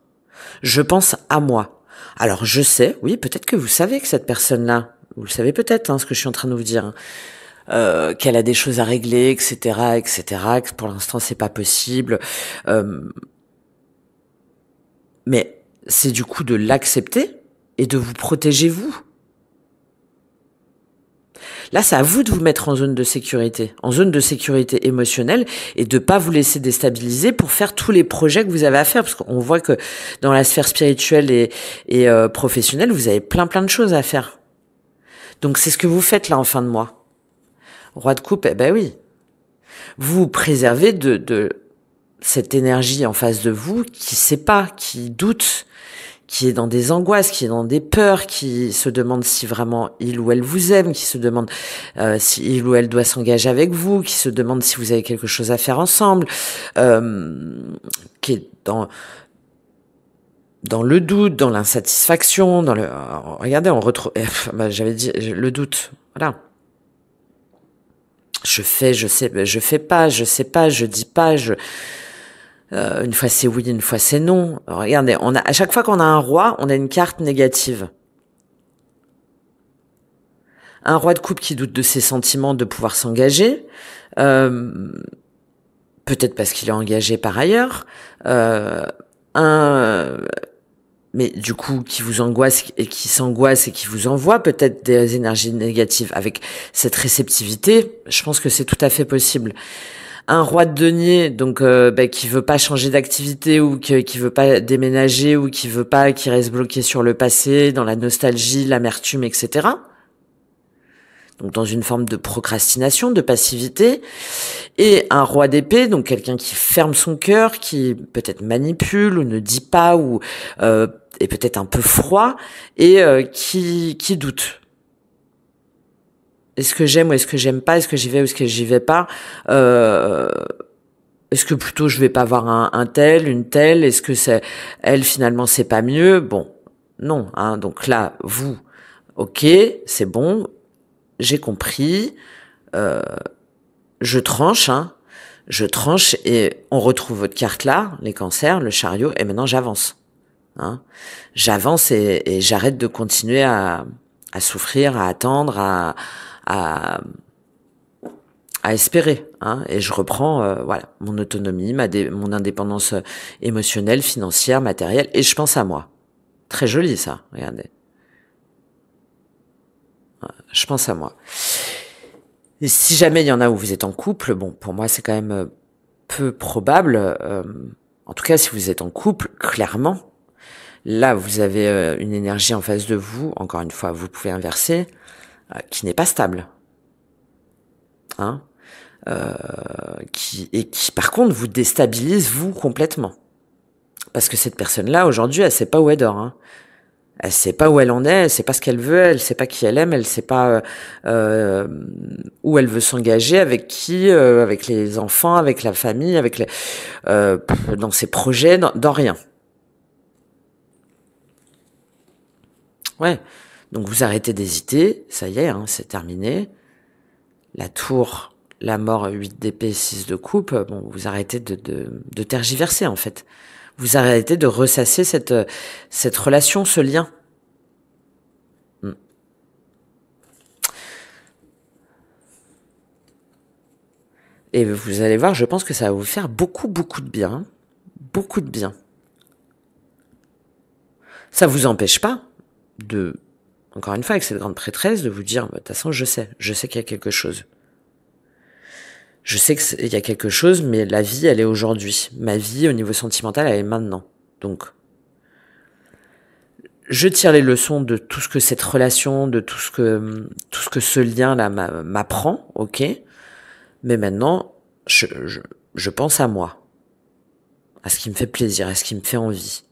Speaker 1: Je pense à moi. Alors, je sais, oui, peut-être que vous savez que cette personne-là, vous le savez peut-être, hein, ce que je suis en train de vous dire, qu'elle a des choses à régler, etc., etc., que pour l'instant, c'est pas possible. Mais c'est du coup de l'accepter et de vous protéger vous. Là, c'est à vous de vous mettre en zone de sécurité émotionnelle et de pas vous laisser déstabiliser pour faire tous les projets que vous avez à faire. Parce qu'on voit que dans la sphère spirituelle et professionnelle, vous avez plein de choses à faire. Donc c'est ce que vous faites là en fin de mois. Roi de coupe, eh ben oui. Vous vous préservez de cette énergie en face de vous qui sait pas, qui doute, qui est dans des angoisses, qui est dans des peurs, qui se demande si vraiment il ou elle vous aime, qui se demande si il ou elle doit s'engager avec vous, qui se demande si vous avez quelque chose à faire ensemble, qui est dans le doute, dans l'insatisfaction, dans le... regardez, on retrouve... j'avais dit le doute, voilà. Je fais, je sais, je fais pas, je sais pas, je dis pas, une fois c'est oui, une fois c'est non. Regardez, à chaque fois qu'on a un roi, on a une carte négative. Un roi de coupe qui doute de ses sentiments, de pouvoir s'engager, peut-être parce qu'il est engagé par ailleurs. Mais du coup, qui vous angoisse et qui s'angoisse et qui vous envoie peut-être des énergies négatives. Avec cette réceptivité, je pense que c'est tout à fait possible. Un roi de denier, donc qui veut pas changer d'activité ou qui veut pas déménager ou qui reste bloqué sur le passé, dans la nostalgie, l'amertume, etc. Donc dans une forme de procrastination, de passivité. Et un roi d'épée, donc quelqu'un qui ferme son cœur, qui peut-être manipule ou ne dit pas ou est peut-être un peu froid et qui doute. Est-ce que j'aime ou est-ce que j'aime pas? Est-ce que j'y vais ou est-ce que j'y vais pas? Est-ce que plutôt je vais pas voir un tel, une telle? Est-ce que elle finalement c'est pas mieux? Bon, non. Hein, donc là, vous, ok, c'est bon, j'ai compris. Je tranche, hein. Je tranche et on retrouve votre carte là, les cancers, le chariot, et maintenant j'avance. Hein. J'avance et j'arrête de continuer à souffrir, à attendre, à espérer, hein, et je reprends voilà mon autonomie, mon indépendance émotionnelle, financière, matérielle, et je pense à moi. Très joli ça, regardez. Je pense à moi. Et si jamais il y en a où vous êtes en couple, bon, pour moi c'est quand même peu probable. En tout cas, si vous êtes en couple, clairement, là vous avez une énergie en face de vous. Encore une fois, vous pouvez inverser, qui n'est pas stable. Hein, qui par contre vous déstabilise vous complètement, parce que cette personne-là aujourd'hui elle sait pas où elle dort, hein. Elle sait pas où elle en est, elle sait pas ce qu'elle veut, elle sait pas qui elle aime, elle sait pas où elle veut s'engager, avec qui, avec les enfants, avec la famille, avec dans ses projets, dans rien. Ouais. Donc vous arrêtez d'hésiter, ça y est, hein, c'est terminé. La tour, la mort, 8 d'épée, 6 de coupe, bon, vous arrêtez de tergiverser, en fait. Vous arrêtez de ressasser cette relation, ce lien. Hmm. Et vous allez voir, je pense que ça va vous faire beaucoup, beaucoup de bien. Hein. Beaucoup de bien. Ça vous empêche pas de, encore une fois, avec cette grande prêtresse, de vous dire, de toute façon, je sais qu'il y a quelque chose. Je sais qu'il y a quelque chose, mais la vie, elle est aujourd'hui. Ma vie, au niveau sentimental, elle est maintenant. Donc, je tire les leçons de tout ce que cette relation, de tout ce que ce lien-là m'apprend, ok. Mais maintenant, je pense à moi, à ce qui me fait plaisir, à ce qui me fait envie.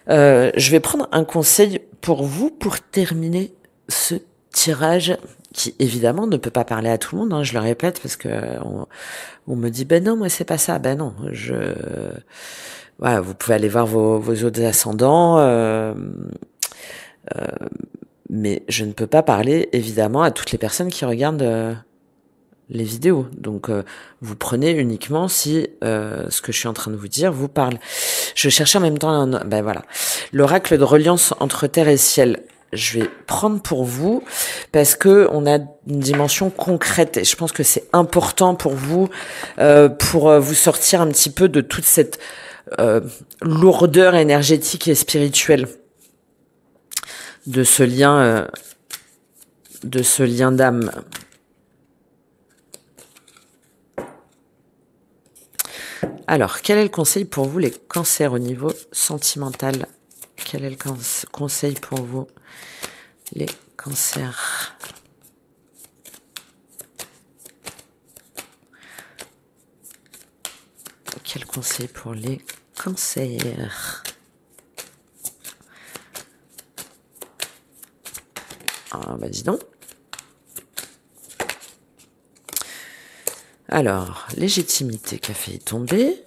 Speaker 1: Je vais prendre un conseil pour vous pour terminer ce tirage qui évidemment ne peut pas parler à tout le monde, hein, je le répète, parce que on me dit ben non, moi c'est pas ça, ben non, voilà, vous pouvez aller voir vos autres ascendants, mais je ne peux pas parler évidemment à toutes les personnes qui regardent les vidéos. Donc vous prenez uniquement si ce que je suis en train de vous dire vous parle. Je cherchais en même temps ben voilà, l'oracle de reliance entre terre et ciel. Je vais prendre pour vous parce que on a une dimension concrète et je pense que c'est important pour vous vous sortir un petit peu de toute cette lourdeur énergétique et spirituelle de ce lien d'âme. Alors, quel est le conseil pour vous, les cancers, au niveau sentimental? Quel est le conseil pour vous, les cancers? Quel conseil pour les cancers? Ah, bah dis donc. Alors, légitimité qui a failli tomber.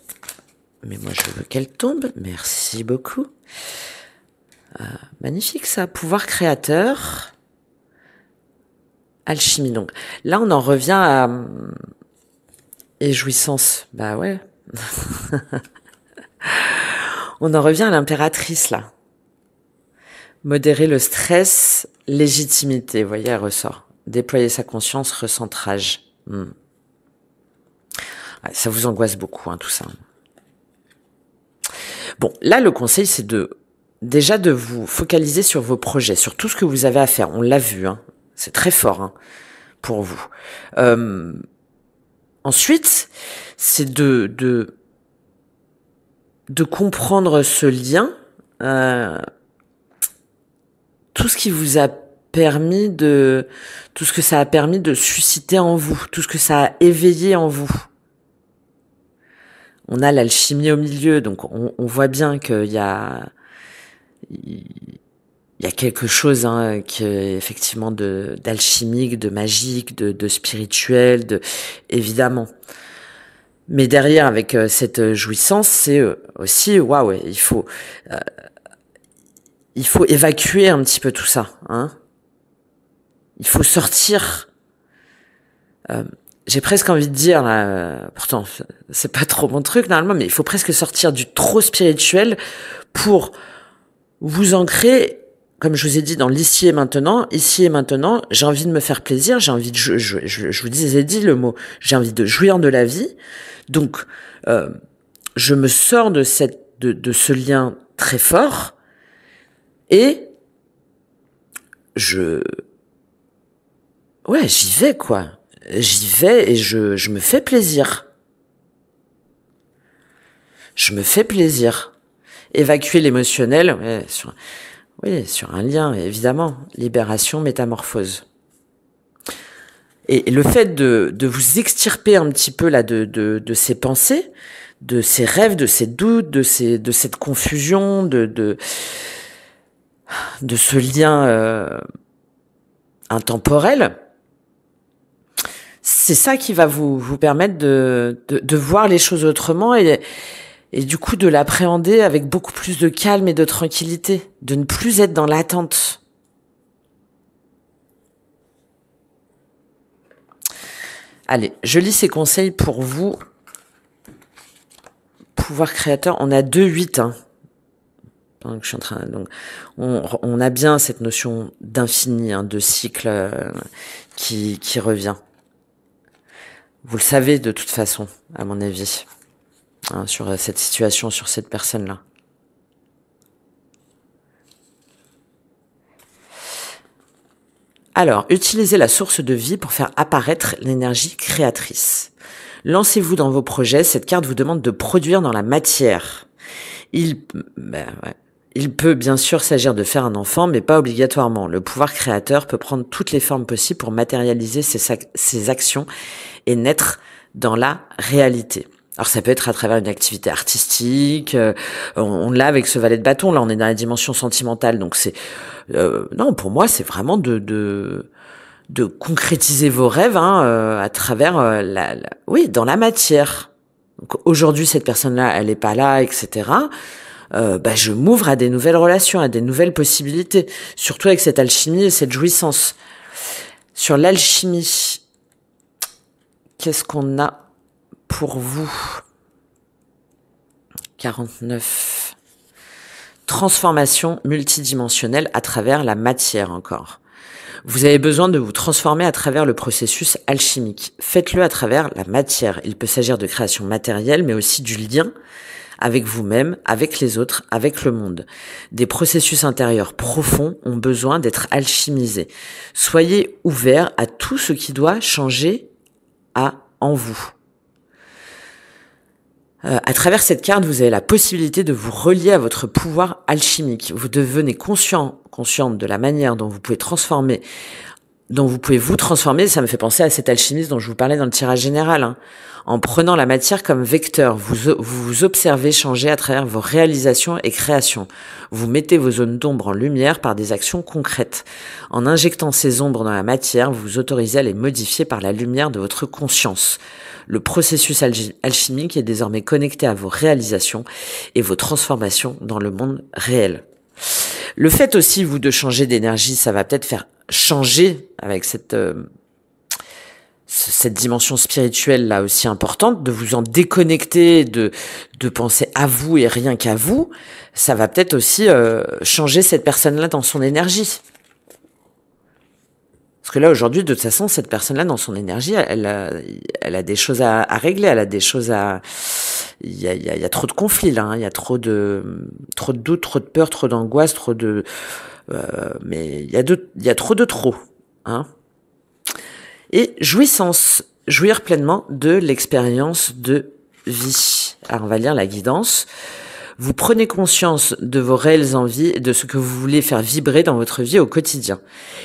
Speaker 1: Mais moi, je veux qu'elle tombe. Merci beaucoup. Magnifique, ça. Pouvoir créateur. Alchimie. Donc, là, on en revient à jouissance. Bah ouais. On en revient à l'impératrice, là. Modérer le stress, légitimité. Vous voyez, elle ressort. Déployer sa conscience, recentrage. Ouais, ça vous angoisse beaucoup, hein, tout ça. Bon, là, le conseil, c'est déjà de vous focaliser sur vos projets, sur tout ce que vous avez à faire. On l'a vu, hein. C'est très fort, hein, pour vous. Ensuite, c'est de comprendre ce lien, tout ce qui vous a permis tout ce que ça a permis de susciter en vous, tout ce que ça a éveillé en vous. On a l'alchimie au milieu, donc on voit bien qu'il y a quelque chose, hein, qui est effectivement d'alchimique, de magique, de spirituel, évidemment. Mais derrière, avec cette jouissance, c'est aussi waouh, il faut évacuer un petit peu tout ça, hein. Il faut sortir. J'ai presque envie de dire, là, pourtant c'est pas trop mon truc normalement, mais il faut presque sortir du trop spirituel pour vous ancrer, comme je vous ai dit, dans l'ici et maintenant. Ici et maintenant, j'ai envie de me faire plaisir, j'ai envie de, je vous ai dit le mot, j'ai envie de jouir de la vie. Donc, je me sors de ce lien très fort et j'y vais, quoi. J'y vais et je me fais plaisir. Je me fais plaisir. Évacuer l'émotionnel, sur un lien, évidemment. Libération, métamorphose. Et le fait de vous extirper un petit peu là de ces pensées, de ces rêves, de ces doutes, de cette confusion, de ce lien intemporel, c'est ça qui va vous permettre de voir les choses autrement et Et du coup, de l'appréhender avec beaucoup plus de calme et de tranquillité, de ne plus être dans l'attente. Allez, je lis ces conseils pour vous. Pouvoir créateur, on a 2-8, hein. Donc, on a bien cette notion d'infini, hein, de cycle qui revient. Vous le savez de toute façon, à mon avis, hein, sur cette situation, sur cette personne-là. Alors, utilisez la source de vie pour faire apparaître l'énergie créatrice. Lancez-vous dans vos projets. Cette carte vous demande de produire dans la matière. Il peut bien sûr s'agir de faire un enfant, mais pas obligatoirement. Le pouvoir créateur peut prendre toutes les formes possibles pour matérialiser ses actions et naître dans la réalité. Alors ça peut être à travers une activité artistique, on l'a avec ce valet de bâton, là on est dans la dimension sentimentale, donc c'est non, pour moi c'est vraiment de concrétiser vos rêves, hein, à travers oui, dans la matière. Donc aujourd'hui cette personne-là, elle est pas là, etc. Je m'ouvre à des nouvelles relations, à des nouvelles possibilités, surtout avec cette alchimie et cette jouissance. Sur l'alchimie, qu'est-ce qu'on a pour vous? 49. Transformation multidimensionnelle à travers la matière encore. Vous avez besoin de vous transformer à travers le processus alchimique. Faites-le à travers la matière. Il peut s'agir de création matérielle, mais aussi du lien avec vous-même, avec les autres, avec le monde. Des processus intérieurs profonds ont besoin d'être alchimisés. Soyez ouverts à tout ce qui doit changer en vous. À travers cette carte, vous avez la possibilité de vous relier à votre pouvoir alchimique. Vous devenez consciente de la manière dont vous pouvez vous transformer. Ça me fait penser à cet alchimiste dont je vous parlais dans le tirage général, hein. En prenant la matière comme vecteur, vous observez changer à travers vos réalisations et créations. Vous mettez vos zones d'ombre en lumière par des actions concrètes. En injectant ces ombres dans la matière, vous vous autorisez à les modifier par la lumière de votre conscience. Le processus alchimique est désormais connecté à vos réalisations et vos transformations dans le monde réel. Le fait aussi, vous, de changer d'énergie, ça va peut-être faire changer avec cette dimension spirituelle là aussi importante, de vous en déconnecter, de penser à vous et rien qu'à vous, ça va peut-être aussi changer cette personne-là dans son énergie. Parce que là, aujourd'hui, de toute façon, cette personne-là, dans son énergie, elle a des choses à régler, elle a des choses à... Il y a trop de conflits, là, hein. Il y a trop de doutes, trop de peur, trop d'angoisse, mais il y a trop, hein. Et jouissance, jouir pleinement de l'expérience de vie. Alors, on va lire la guidance. Vous prenez conscience de vos réelles envies et de ce que vous voulez faire vibrer dans votre vie au quotidien.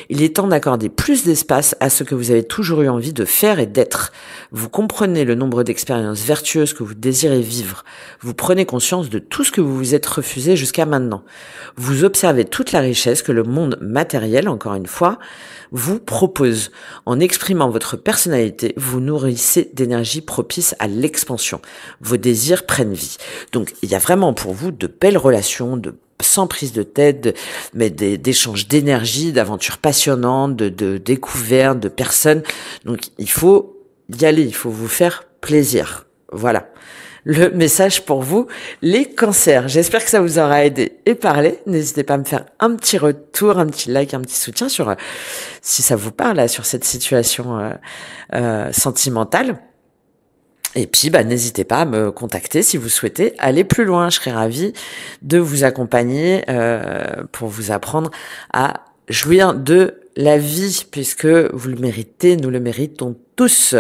Speaker 1: Il est temps d'accorder plus d'espace à ce que vous avez toujours eu envie de faire et d'être. Vous comprenez le nombre d'expériences vertueuses que vous désirez vivre. Vous prenez conscience de tout ce que vous vous êtes refusé jusqu'à maintenant. Vous observez toute la richesse que le monde matériel, encore une fois, vous propose. En exprimant votre personnalité, vous nourrissez d'énergie propice à l'expansion. Vos désirs prennent vie. Donc, il y a vraiment pour vous de belles relations, sans prise de tête, mais d'échanges d'énergie, d'aventures passionnantes, de découvertes, de personnes. Donc, il faut y aller, il faut vous faire plaisir. Voilà. Le message pour vous, les cancers. J'espère que ça vous aura aidé et parlé. N'hésitez pas à me faire un petit retour, un petit like, un petit soutien sur si ça vous parle là, sur cette situation sentimentale. Et puis, n'hésitez pas à me contacter si vous souhaitez aller plus loin. Je serais ravie de vous accompagner pour vous apprendre à jouir de la vie, puisque vous le méritez, nous le méritons tous.